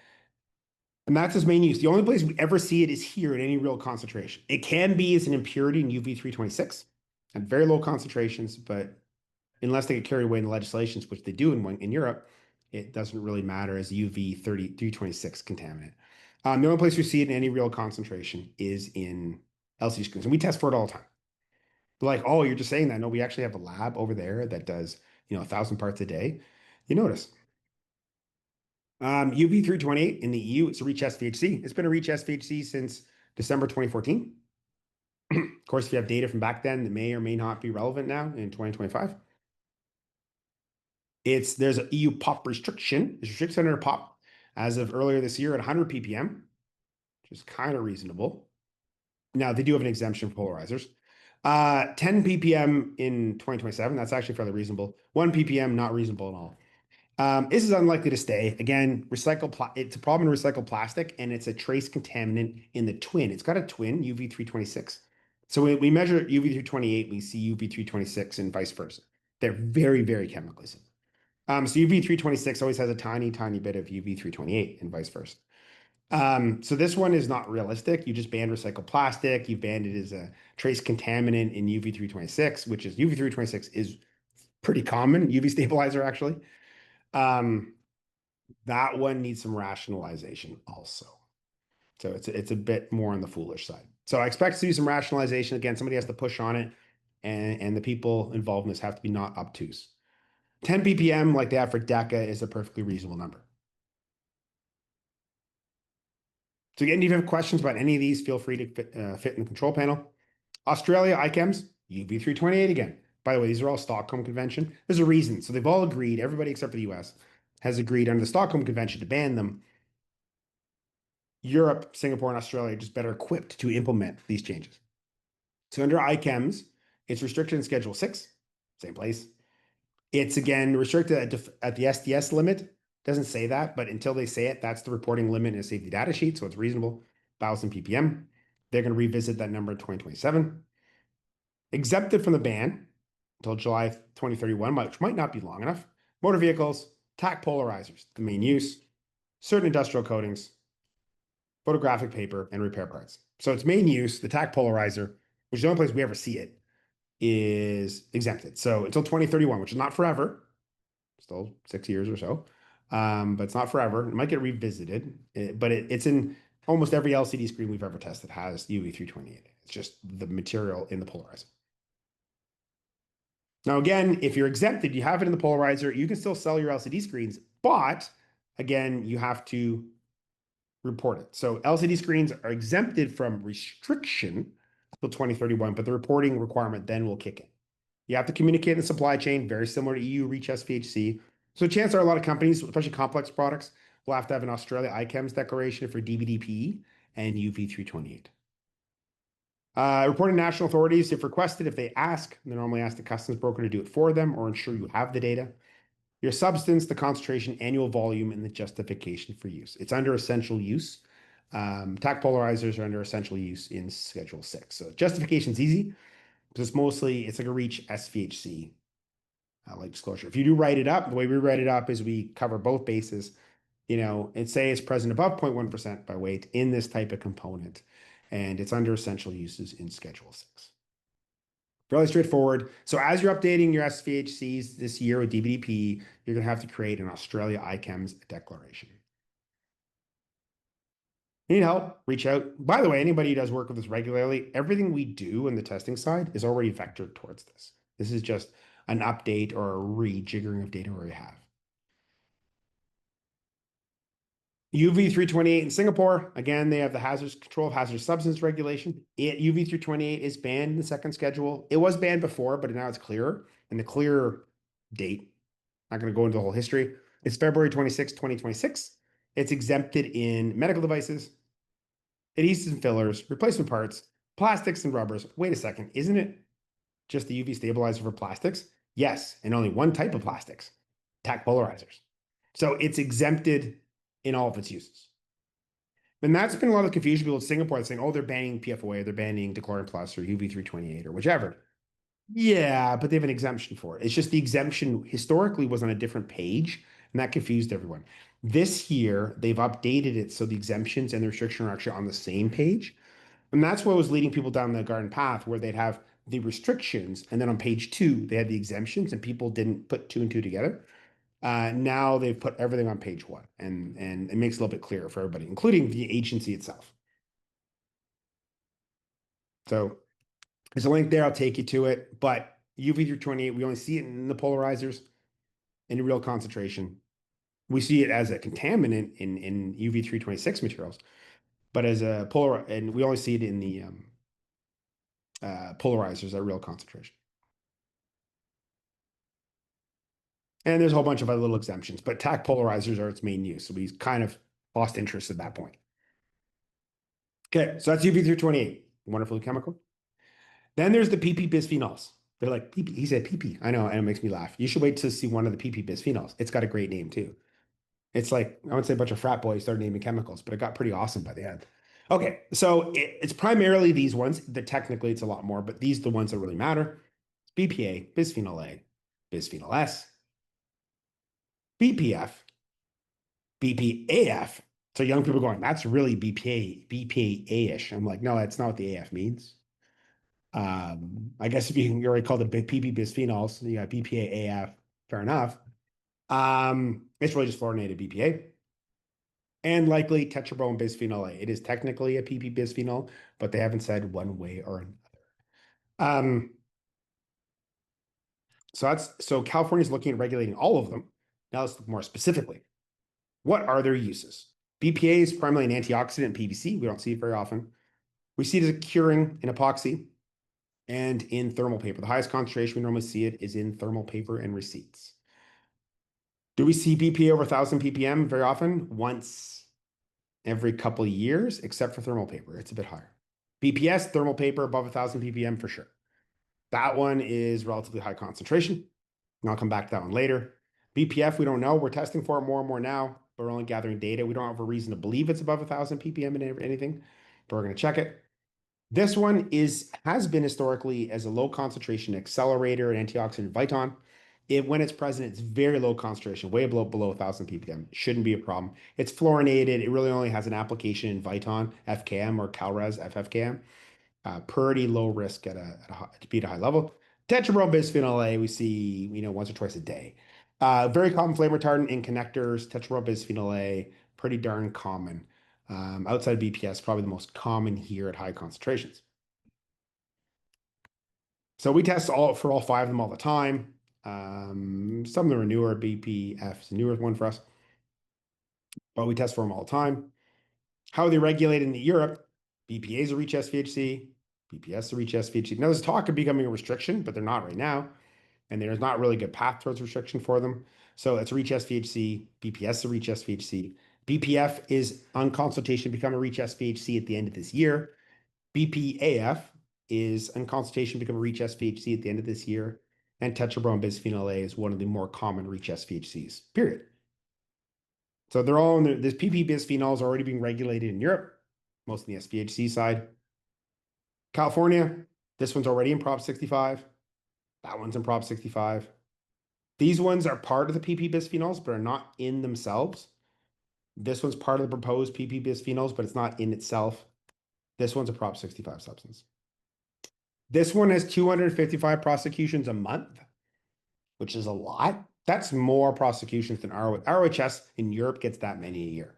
And that's its main use. The only place we ever see it is here at any real concentration. It can be as an impurity in UV 326 at very low concentrations, but unless they get carried away in the legislations, which they do in Europe, it doesn't really matter as UV 326 contaminant. The only place we see it in any real concentration is in LCD screens, and we test for it all the time. They're like, oh, you're just saying that. No, we actually have a lab over there that does, 1,000 parts a day. You notice. UV 328 in the EU, it's a REACH SVHC. It's been a REACH SVHC since December 2014. Of course, if you have data from back then that may or may not be relevant now in 2025. There's an EU pop restriction. It's restricted under pop as of earlier this year at 100 ppm, which is kind of reasonable. Now they do have an exemption for polarizers. 10 ppm in 2027. That's actually fairly reasonable. 1 ppm, not reasonable at all. This is unlikely to stay. Again, it's a problem in recycled plastic, and it's a trace contaminant in the twin. It's got a twin, UV 326. So when we measure UV 328, we see UV 326 and vice versa. They're very, very chemically similar. So UV 326 always has a tiny, tiny bit of UV 328 and vice versa. So this one is not realistic. You just banned recycled plastic. You banned it as a trace contaminant in UV 326, which is UV 326 is pretty common UV stabilizer actually. That one needs some rationalization also. So it's a bit more on the foolish side. So I expect to see some rationalization. Again, somebody has to push on it, and the people involved in this have to be not obtuse. 10 ppm, like they have for DECA, is a perfectly reasonable number. So again, if you have questions about any of these, feel free to fit in the control panel. Australia ICHEMs, UV 328 again. By the way, these are all Stockholm Convention. There's a reason. So they've all agreed, everybody except for the US has agreed under the Stockholm Convention to ban them. Europe, Singapore, and Australia are just better equipped to implement these changes. So under ICHEMs, it's restricted in Schedule 6, same place. It's again restricted at the SDS limit. Doesn't say that, but until they say it, that's the reporting limit in a safety data sheet, so it's reasonable. 1,000 ppm. They're going to revisit that number in 2027. Exempted from the ban until July 2031, which might not be long enough. Motor vehicles, TAC polarizers, the main use, certain industrial coatings, photographic paper, and repair parts. So its main use, the TAC polarizer, which is the only place we ever see it, is exempted. So until 2031, which is not forever, still 6 years or so, but it's not forever. It might get revisited, but it's in almost every LCD screen we've ever tested has UV 328. It's just the material in the polarizer. Now, again, if you're exempted, you have it in the polarizer, you can still sell your LCD screens, but again, you have to report it. So LCD screens are exempted from restriction until 2031, but the reporting requirement then will kick in. You have to communicate in the supply chain, very similar to EU REACH SVHC. So chances are a lot of companies, especially complex products, will have to have an Australia ICHEMS declaration for DVDPE and UV 328. Reporting national authorities, if requested, if they ask, they normally ask the customs broker to do it for them or ensure you have the data. Your substance, the concentration, annual volume, and the justification for use. It's under essential use. TAC polarizers are under essential use in Schedule 6. So justification is easy because it's like a REACH SVHC like disclosure. If you do write it up, the way we write it up is we cover both bases, and say it's present above 0.1% by weight in this type of component, and it's under essential uses in Schedule 6. Fairly straightforward. So as you're updating your SVHCs this year with DVDP, you're going to have to create an Australia ICHEMS declaration. Need help? Reach out. By the way, anybody who does work with this regularly, everything we do in the testing side is already vectored towards this. This is just an update or a rejiggering of data we have. UV 328 in Singapore, again, they have the hazardous control of hazardous substance regulation. UV 328 is banned in the second schedule. It was banned before, but now it's clearer. And the clear date, not going to go into the whole history, it's February 26, 2026. It's exempted in medical devices, adhesives and fillers, replacement parts, plastics and rubbers. Wait a second, isn't it just the UV stabilizer for plastics? Yes, and only one type of plastics, TAC polarizers. So it's exempted in all of its uses. And that's been a lot of confusion. People in Singapore saying, oh, they're banning PFOA, they're banning Dechlorine Plus or UV 328 or whichever. Yeah, but they have an exemption for it. It's just the exemption historically was on a different page and that confused everyone. This year, they've updated it so the exemptions and the restriction are actually on the same page. And that's what was leading people down the garden path where they'd have the restrictions, and then on page two, they had the exemptions, and people didn't put two and two together. Now they've put everything on page one, and it makes it a little bit clearer for everybody, including the agency itself. So there's a link there. I'll take you to it. But UV328, we only see it in the polarizers in real concentration. We see it as a contaminant in UV326 materials, but as a polar, and we only see it in the polarizers at real concentration. And there's a whole bunch of other little exemptions, but TAC polarizers are its main use. So we kind of lost interest at that point. Okay, so that's UV328, wonderful chemical. Then there's the PP bisphenols. They're like PP. He said PP. I know, and it makes me laugh. You should wait to see one of the PP bisphenols. It's got a great name too. It's like I would say a bunch of frat boys started naming chemicals, but it got pretty awesome by the end. Okay, so it's primarily these ones. That technically it's a lot more, but these are the ones that really matter. BPA, bisphenol A, bisphenol S, BPF, BPAF. So young people going, that's really BPA, BPA-ish. I'm like, no, that's not what the AF means. I guess if you can already call the PP bisphenols, you got BPA, AF, fair enough. It's really just fluorinated BPA and likely tetrabromine bisphenol A. It is technically a PP bisphenol, but they haven't said one way or another. Um, so California is looking at regulating all of them. Now let's look more specifically. What are their uses? BPA is primarily an antioxidant in PVC. We don't see it very often. We see it as a curing in epoxy and in thermal paper. The highest concentration we normally see it is in thermal paper and receipts. Do we see BPA over 1,000 ppm very often? Once every couple of years, except for thermal paper. It's a bit higher. BPS, thermal paper above 1,000 ppm for sure. That one is relatively high concentration. And I'll come back to that one later. BPF, we don't know. We're testing for it more and more now, but we're only gathering data. We don't have a reason to believe it's above 1,000 ppm in anything, but we're going to check it. This one has been historically as a low concentration accelerator and antioxidant Viton. When it's present, it's very low concentration, way below 1,000 ppm. Shouldn't be a problem. It's fluorinated. It really only has an application in Viton, FKM, or Calres, FFKM. Pretty low risk to be at a high level. Tetrabromine bisphenol A, we see once or twice a day. Very common flame retardant in connectors. Tetrabromine bisphenol A, pretty darn common. Outside of BPS, probably the most common here at high concentrations. So we test for all five of them all the time. Some of them are newer. BPF is a newer one for us, but we test for them all the time. How are they regulated in Europe? BPA is a reach SVHC, BPS is a reach SVHC. Now there's talk of becoming a restriction, but they're not right now, and there's not really a good path towards restriction for them. So it's a reach SVHC, BPS is a reach SVHC. BPF is on consultation to become a reach SVHC at the end of this year. BPAF is on consultation to become a reach SVHC at the end of this year. And tetrabromine bisphenol A is one of the more common reach SVHCs, period. So they're all in this PP bisphenol is already being regulated in Europe, mostly the SVHC side. California, this one's already in Prop 65. That one's in Prop 65. These ones are part of the PP bisphenols, but are not in themselves. This one's part of the proposed PP bisphenols, but it's not in itself. This one's a Prop 65 substance. This one has 255 prosecutions a month, which is a lot. That's more prosecutions than ROHS in Europe gets that many a year.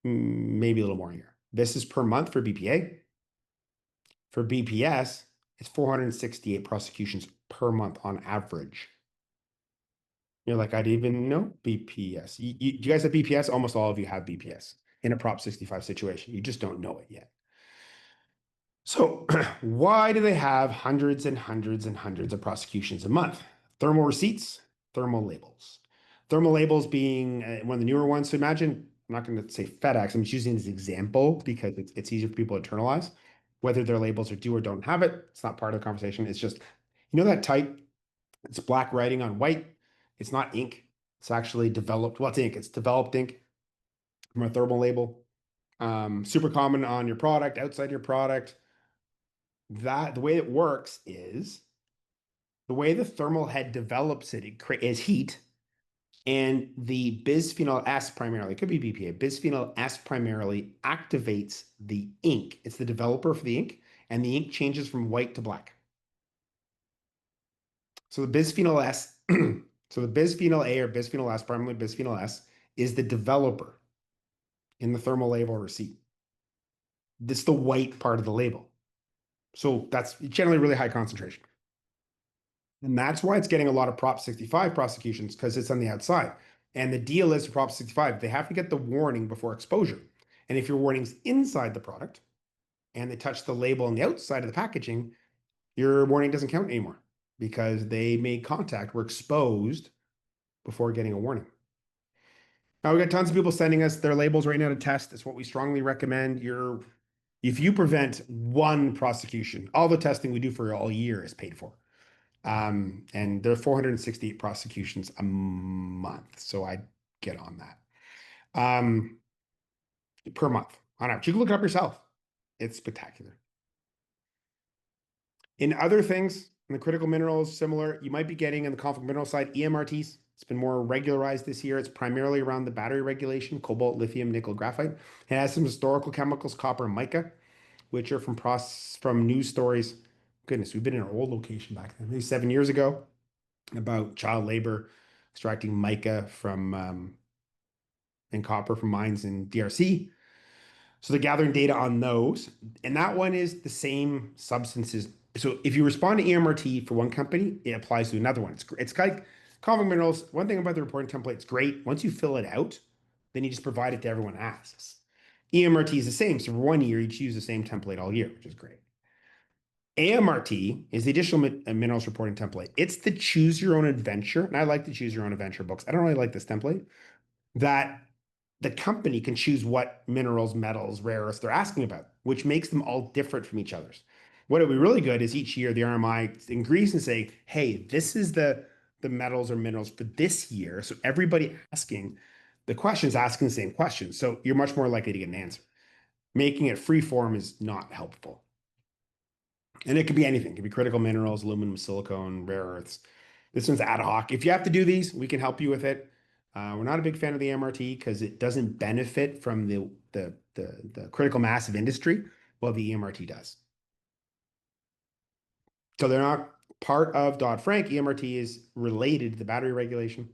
Maybe a little more a year. This is per month for BPA. For BPS, it's 468 prosecutions per month on average. You're like, I didn't even know BPS. You guys have BPS? Almost all of you have BPS in a Prop 65 situation. You just don't know it yet. So why do they have hundreds and hundreds and hundreds of prosecutions a month? Thermal receipts, thermal labels. Thermal labels being one of the newer ones. So imagine, I'm not going to say FedEx, I'm just using this example because it's easier for people to internalize. Whether their labels are do or don't have it, it's not part of the conversation. It's just, that type, it's black writing on white. It's not ink. It's actually developed, well, it's ink. It's developed ink from a thermal label. Super common on your product, outside your product. The way it works is the way the thermal head develops it is heat. And the bisphenol S primarily, it could be BPA, bisphenol S primarily activates the ink. It's the developer for the ink, and the ink changes from white to black. So the bisphenol S, so the bisphenol A or bisphenol S, primarily bisphenol S, is the developer in the thermal label receipt. It's the white part of the label. So that's generally really high concentration. And that's why it's getting a lot of Prop 65 prosecutions because it's on the outside. And the deal is for Prop 65, they have to get the warning before exposure. And if your warning's inside the product and they touch the label on the outside of the packaging, your warning doesn't count anymore because they made contact, were exposed before getting a warning. Now we got tons of people sending us their labels right now to test. It's what we strongly recommend. If you prevent one prosecution, all the testing we do for all year is paid for. And there are 468 prosecutions a month. So I get on that. Per month on average. You can look it up yourself. It's spectacular. In other things, in the critical minerals, similar, you might be getting on the conflict mineral side, EMRTs. It's been more regularized this year. It's primarily around the battery regulation, cobalt, lithium, nickel, graphite. It has some historical chemicals, copper and mica, which are from news stories. Goodness, we've been in our old location back then, maybe 7 years ago, about child labor extracting mica from and copper from mines in DRC. So they're gathering data on those, and that one is the same substances. So if you respond to EMRT for one company, it applies to another one. It's like conflict minerals. One thing about the reporting template, it's great. Once you fill it out, then you just provide it to everyone who asks. EMRT is the same. So for 1 year, you choose the same template all year, which is great. AMRT is the additional minerals reporting template. It's the choose your own adventure. And I like the choose your own adventure books. I don't really like this template that the company can choose what minerals, metals, rare earths they're asking about, which makes them all different from each other's. What would be really good is each year the RMI agrees and say, hey, this is the metals or minerals for this year. So everybody asking the questions, asking the same questions. So you're much more likely to get an answer. Making it free form is not helpful. And it could be anything. It could be critical minerals, aluminum, silicone, rare earths. This one's ad hoc. If you have to do these, we can help you with it. We're not a big fan of the MRT because it doesn't benefit from the critical mass of industry, while the EMRT does. So they're not part of Dodd-Frank. EMRT is related to the battery regulation.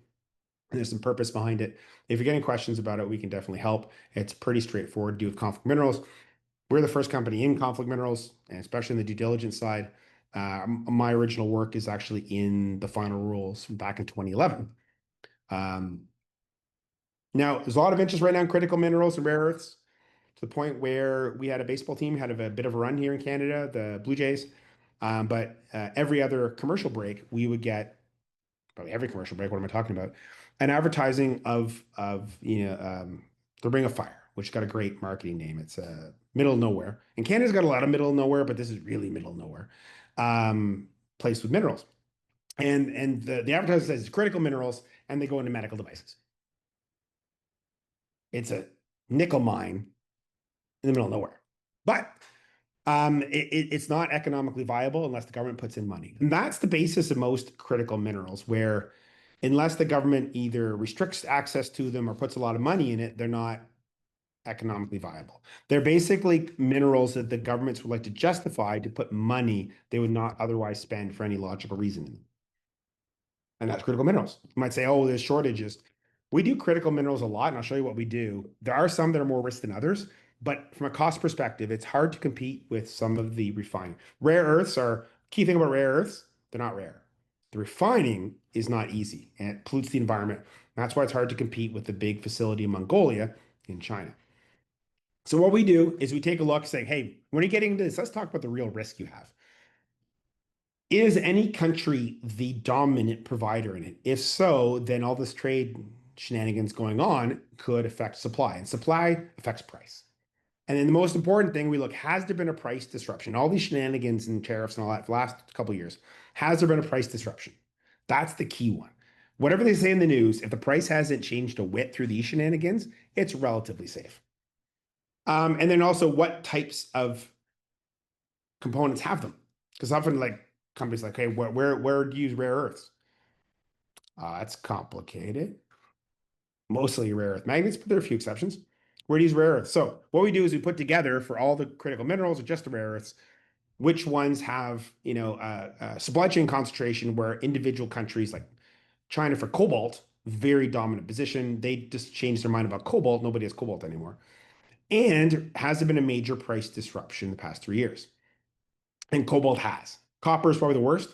And there's some purpose behind it. If you're getting questions about it, we can definitely help. It's pretty straightforward to do with conflict minerals. We're the first company in conflict minerals, and especially in the due diligence side. My original work is actually in the final rules from back in 2011. Now, there's a lot of interest right now in critical minerals and rare earths to the point where we had a baseball team had a bit of a run here in Canada, the Blue Jays. But every other commercial break, we would get probably every commercial break. What am I talking about? An advertising of the Ring of Fire, which got a great marketing name. It's middle of nowhere, and Canada's got a lot of middle of nowhere, but this is really middle of nowhere, placed with minerals. And the advertiser says critical minerals, and they go into medical devices. It's a nickel mine in the middle of nowhere, but it's not economically viable unless the government puts in money. And that's the basis of most critical minerals, where unless the government either restricts access to them or puts a lot of money in it, they're not economically viable. They're basically minerals that the governments would like to justify to put money they would not otherwise spend for any logical reason. And that's critical minerals. You might say, oh, there's shortages. We do critical minerals a lot, and I'll show you what we do. There are some that are more risk than others, but from a cost perspective, it's hard to compete with some of the refining. Rare earths are key thing about rare earths, they're not rare. The refining is not easy and it pollutes the environment. That's why it's hard to compete with the big facility in Mongolia in China. So what we do is we take a look saying, hey, when you're getting into this, let's talk about the real risk you have. Is any country the dominant provider in it? If so, then all this trade shenanigans going on could affect supply, and supply affects price. And then the most important thing we look, has there been a price disruption? All these shenanigans and tariffs and all that for the last couple of years, has there been a price disruption? That's the key one. Whatever they say in the news, if the price hasn't changed a whit through these shenanigans, it's relatively safe. And then also what types of components have them? Because often like companies like, hey, where do you use rare earths? That's complicated. mostly rare earth magnets, but there are a few exceptions. Where do you use rare earths? So what we do is we put together for all the critical minerals or just the rare earths, which ones have, supply chain concentration where individual countries like China for cobalt, very dominant position. They just changed their mind about cobalt. Nobody has cobalt anymore. And has there been a major price disruption in the past 3 years? And cobalt has. Copper is probably the worst.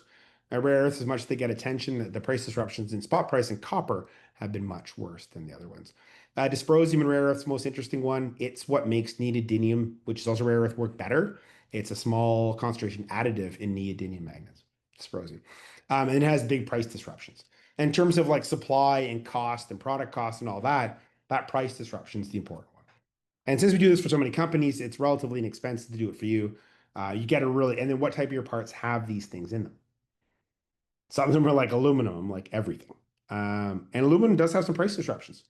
Rare earths, as much as they get attention, the price disruptions in spot price and copper have been much worse than the other ones. Dysprosium and rare earths, most interesting one. It's what makes neodymium, which is also rare earth, work better. It's a small concentration additive in neodymium magnets, dysprosium. And it has big price disruptions. In terms of like supply and cost and product cost and all that, that price disruption is the important one. And since we do this for so many companies, it's relatively inexpensive to do it for you. You get a really, and then what type of your parts have these things in them? Some of them are like aluminum, like everything. And aluminum does have some price disruptions.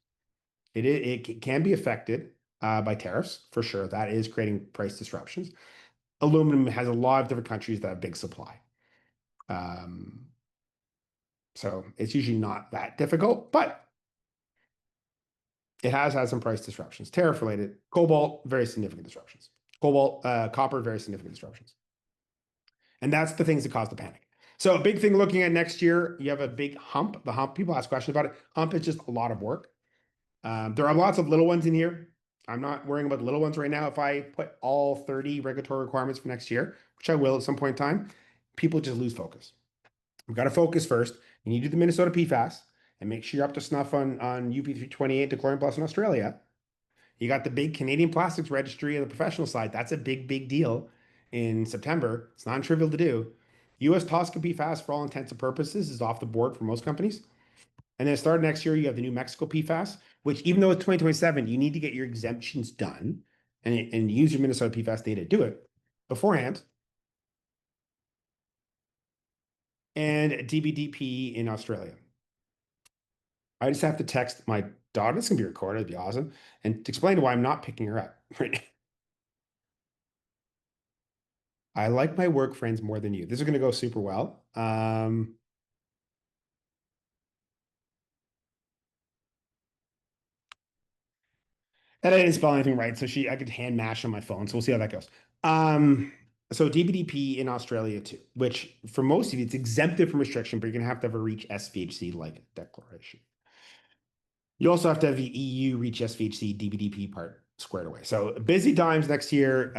It can be affected by tariffs for sure. That is creating price disruptions. Aluminum has a lot of different countries that have big supply. Um, so it's usually not that difficult, but it has had some price disruptions. Tariff related. Cobalt, very significant disruptions. Cobalt, copper, very significant disruptions. And that's the things that cause the panic. So a big thing looking at next year, you have a big hump. The hump, people ask questions about it. Hump is just a lot of work. There are lots of little ones in here. I'm not worrying about the little ones right now. If I put all 30 regulatory requirements for next year, which I will at some point in time, people just lose focus. We've got to focus first. You need to do the Minnesota PFAS and make sure you're up to snuff on UP328 to Chlorine Plus in Australia. You got the big Canadian Plastics Registry on the professional side. That's a big, big deal in September. It's non-trivial to do. US TSCA PFAS, for all intents and purposes, is off the board for most companies. And then starting next year, you have the New Mexico PFAS, which even though it's 2027, you need to get your exemptions done and use your Minnesota PFAS data to do it beforehand. And DBDP in Australia. I just have to text my daughter. This can be recorded. It'd be awesome. And to explain why I'm not picking her up. I like my work friends more than you. This is going to go super well. And I didn't spell anything right, so I could hand mash on my phone. So we'll see how that goes. Um, so DBDP in Australia too, which for most of you, it's exempted from restriction, but you're going to have a REACH SVHC like declaration. You also have to have the EU REACH SVHC DBDP part squared away. So busy times next year.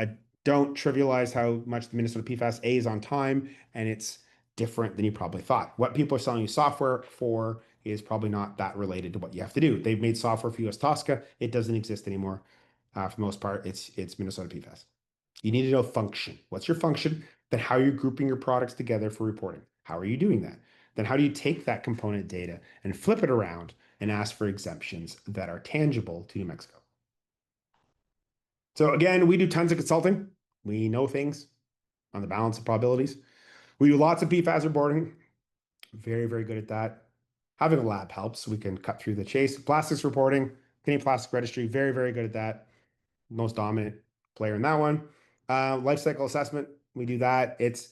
Don't trivialize how much the Minnesota PFAS A is on time, and it's different than you probably thought. What people are selling you software for is probably not that related to what you have to do. They've made software for US TSCA. It doesn't exist anymore. For the most part, it's Minnesota PFAS. You need to know function. What's your function? Then how you're grouping your products together for reporting. How are you doing that? Then how do you take that component data and flip it around and ask for exemptions that are tangible to New Mexico? So again, we do tons of consulting. We know things on the balance of probabilities. We do lots of PFAS reporting. Very, very good at that. Having a lab helps. We can cut through the chase. Plastics reporting, Canadian Plastic Registry, very, very good at that. Most dominant player in that one. Life cycle assessment, we do that. It's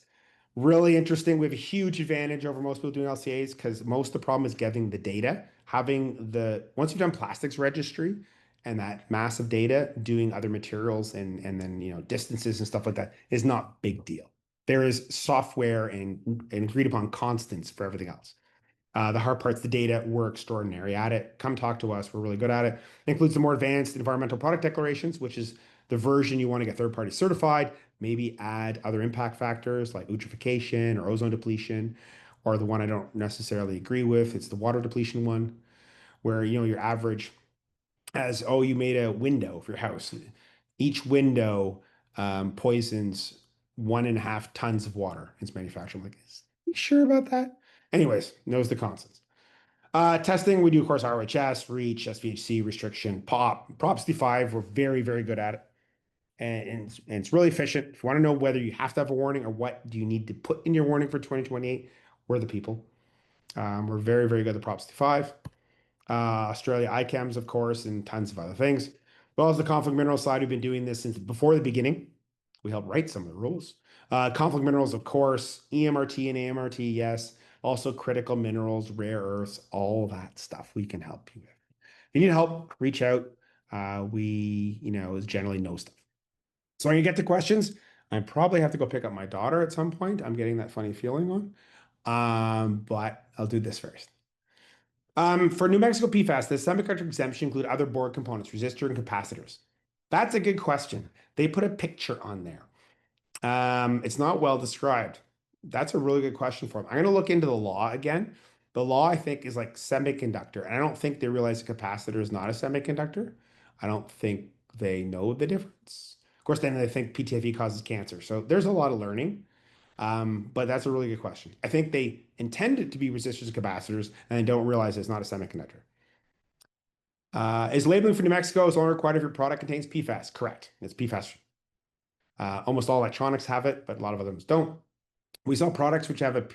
really interesting. We have a huge advantage over most people doing LCAs because most of the problem is getting the data. Once you've done plastics registry and that massive data, doing other materials and then distances and stuff like that is not big deal. There is software and agreed upon constants for everything else. The hard part's the data. We're extraordinary at it. Come talk to us. We're really good at it. It includes the more advanced environmental product declarations, which is the version you want to get third-party certified. Maybe add other impact factors like eutrophication or ozone depletion, or the one I don't necessarily agree with. It's the water depletion one, where your average as, oh, you made a window for your house. Each window poisons 1.5 tons of water in its manufacturing. I'm like, is you sure about that? Anyways, knows the constants. Testing, we do, of course, ROHS, REACH, SVHC, restriction, POP. Prop 65, we're very, very good at it. And it's really efficient. If you want to know whether you have to have a warning or what do you need to put in your warning for 2028, we're the people. We're very, very good at Prop 65. Australia ICAMs, of course, and tons of other things. As well as the conflict mineral side, we've been doing this since before the beginning. We helped write some of the rules. Conflict minerals, of course, EMRT and AMRT, yes. Also critical minerals, rare earths, all that stuff we can help you with. If you need help, reach out. We, is generally know stuff. So I'm gonna get to questions. I probably have to go pick up my daughter at some point. I'm getting that funny feeling on. But I'll do this first. For New Mexico PFAS, the semiconductor exemption include other board components, resistor and capacitors. That's a good question. They put a picture on there. It's not well described. That's a really good question for them. I'm going to look into the law again. The law, I think, is like semiconductor, and I don't think they realize a capacitor is not a semiconductor. I don't think they know the difference. Of course, then they think PTFE causes cancer. So there's a lot of learning. But that's a really good question. I think they intend it to be resistors and capacitors, and they don't realize it's not a semiconductor. Is labeling for New Mexico is only required if your product contains PFAS? Correct. It's PFAS. Almost all electronics have it, but a lot of others don't. We sell products which have a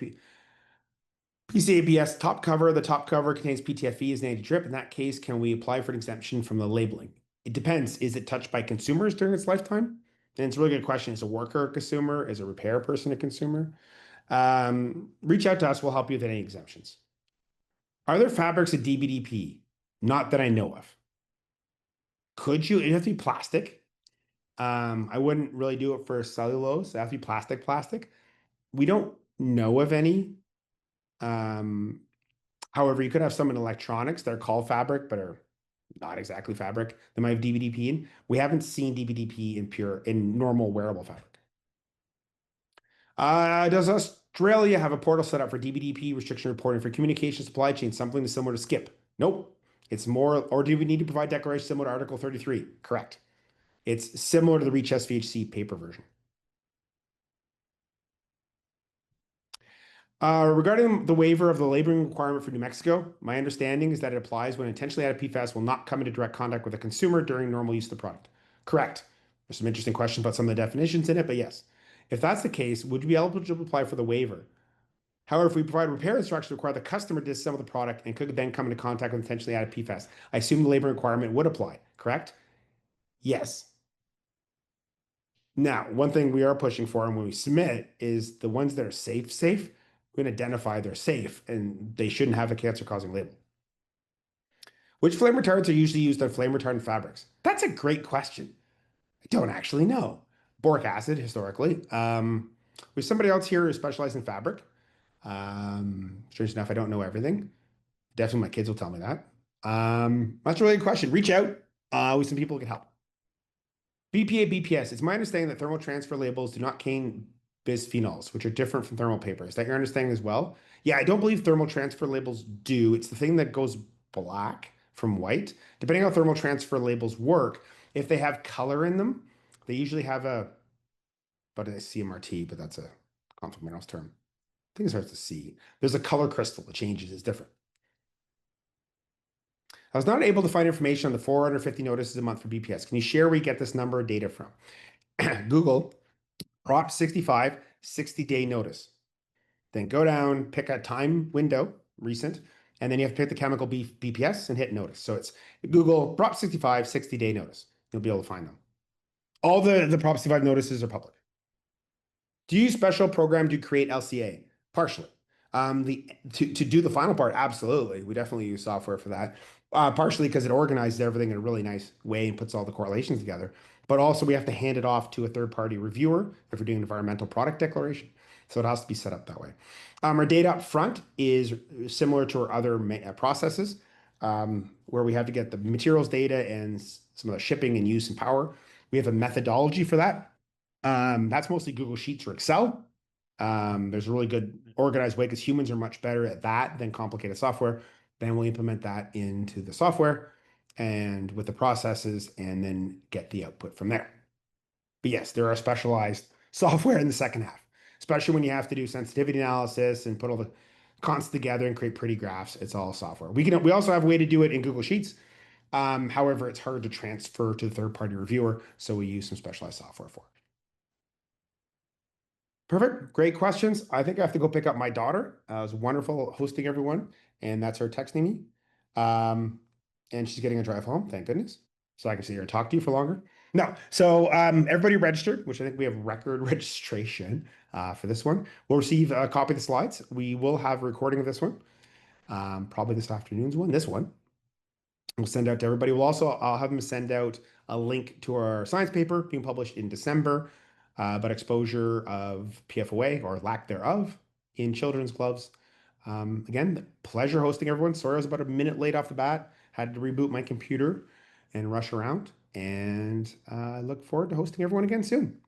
PCABS top cover. The top cover contains PTFE as an anti-drip. In that case, can we apply for an exemption from the labeling? It depends. Is it touched by consumers during its lifetime? And it's a really good question. Is a worker a consumer? Is a repair person a consumer? Reach out to us. We'll help you with any exemptions. Are there fabrics at DBDP? Not that I know of. Could you? It has to be plastic. I wouldn't really do it for cellulose. It has to be plastic. We don't know of any. Um, However, you could have some in electronics that are called fabric, but are not exactly fabric. They might have DBDP in. We haven't seen DBDP in normal wearable fabric. Does Australia have a portal set up for DBDP restriction reporting for communication supply chain, something similar to SKIP? Nope. It's more, or do we need to provide declaration similar to Article 33? Correct. It's similar to the REACH SVHC paper version. Regarding the waiver of the labeling requirement for New Mexico, my understanding is that it applies when intentionally added PFAS will not come into direct contact with a consumer during normal use of the product. Correct. There's some interesting questions about some of the definitions in it, but yes. If that's the case, would you be eligible to apply for the waiver? However, if we provide repair instructions require the customer to disassemble the product and could then come into contact with intentionally added PFAS, I assume the labor requirement would apply, correct? Yes. Now, one thing we are pushing for and when we submit is the ones that are safe, we can identify they're safe and they shouldn't have a cancer-causing label. Which flame retardants are usually used on flame retardant fabrics? That's a great question. I don't actually know. Boric acid, historically. There's somebody else here who specializes in fabric. Strange enough, I don't know everything. Definitely my kids will tell me that. That's a really good question. Reach out with some people who can help. BPA, BPS. It's my understanding that thermal transfer labels do not contain bisphenols, which are different from thermal paper. Is that your understanding as well? Yeah, I don't believe thermal transfer labels do. It's the thing that goes black from white. Depending on how thermal transfer labels work, if they have color in them, they usually have but a CMRT, but that's a conflict minerals term. I think it starts with C. There's a color crystal that changes, it's different. I was not able to find information on the 450 notices a month for BPS. Can you share where you get this number of data from? Google Prop 65 60-day notice. Then go down, pick a time window, recent, and then you have to pick the chemical BPS and hit notice. So it's Google Prop 65 60-day notice. You'll be able to find them. All the Prop 65 notices are public. Do you use special program to create LCA? Partially. To do the final part, absolutely. We definitely use software for that. Partially because it organizes everything in a really nice way and puts all the correlations together. But also we have to hand it off to a third-party reviewer if we're doing environmental product declaration. So it has to be set up that way. Our data up front is similar to our other processes, where we have to get the materials data and some of the shipping and use and power. We have a methodology for that. That's mostly Google Sheets or Excel. There's a really good organized way because humans are much better at that than complicated software. Then we'll implement that into the software and with the processes and then get the output from there. But yes, there are specialized software in the second half, especially when you have to do sensitivity analysis and put all the constants together and create pretty graphs. It's all software. We also have a way to do it in Google Sheets. However, it's hard to transfer to the third-party reviewer, so we use some specialized software for it. Perfect. Great questions. I think I have to go pick up my daughter. It was wonderful hosting everyone, and that's her texting me. And she's getting a drive home, thank goodness. So I can sit here and talk to you for longer. No. So everybody registered, which I think we have record registration for this one. We'll receive a copy of the slides. We will have a recording of this one, probably this afternoon's one, this one. We'll send out to everybody. I'll have them send out a link to our science paper being published in December about exposure of PFOA or lack thereof in children's gloves. Again, pleasure hosting everyone. Sorry, I was about a minute late off the bat. Had to reboot my computer and rush around. And I look forward to hosting everyone again soon.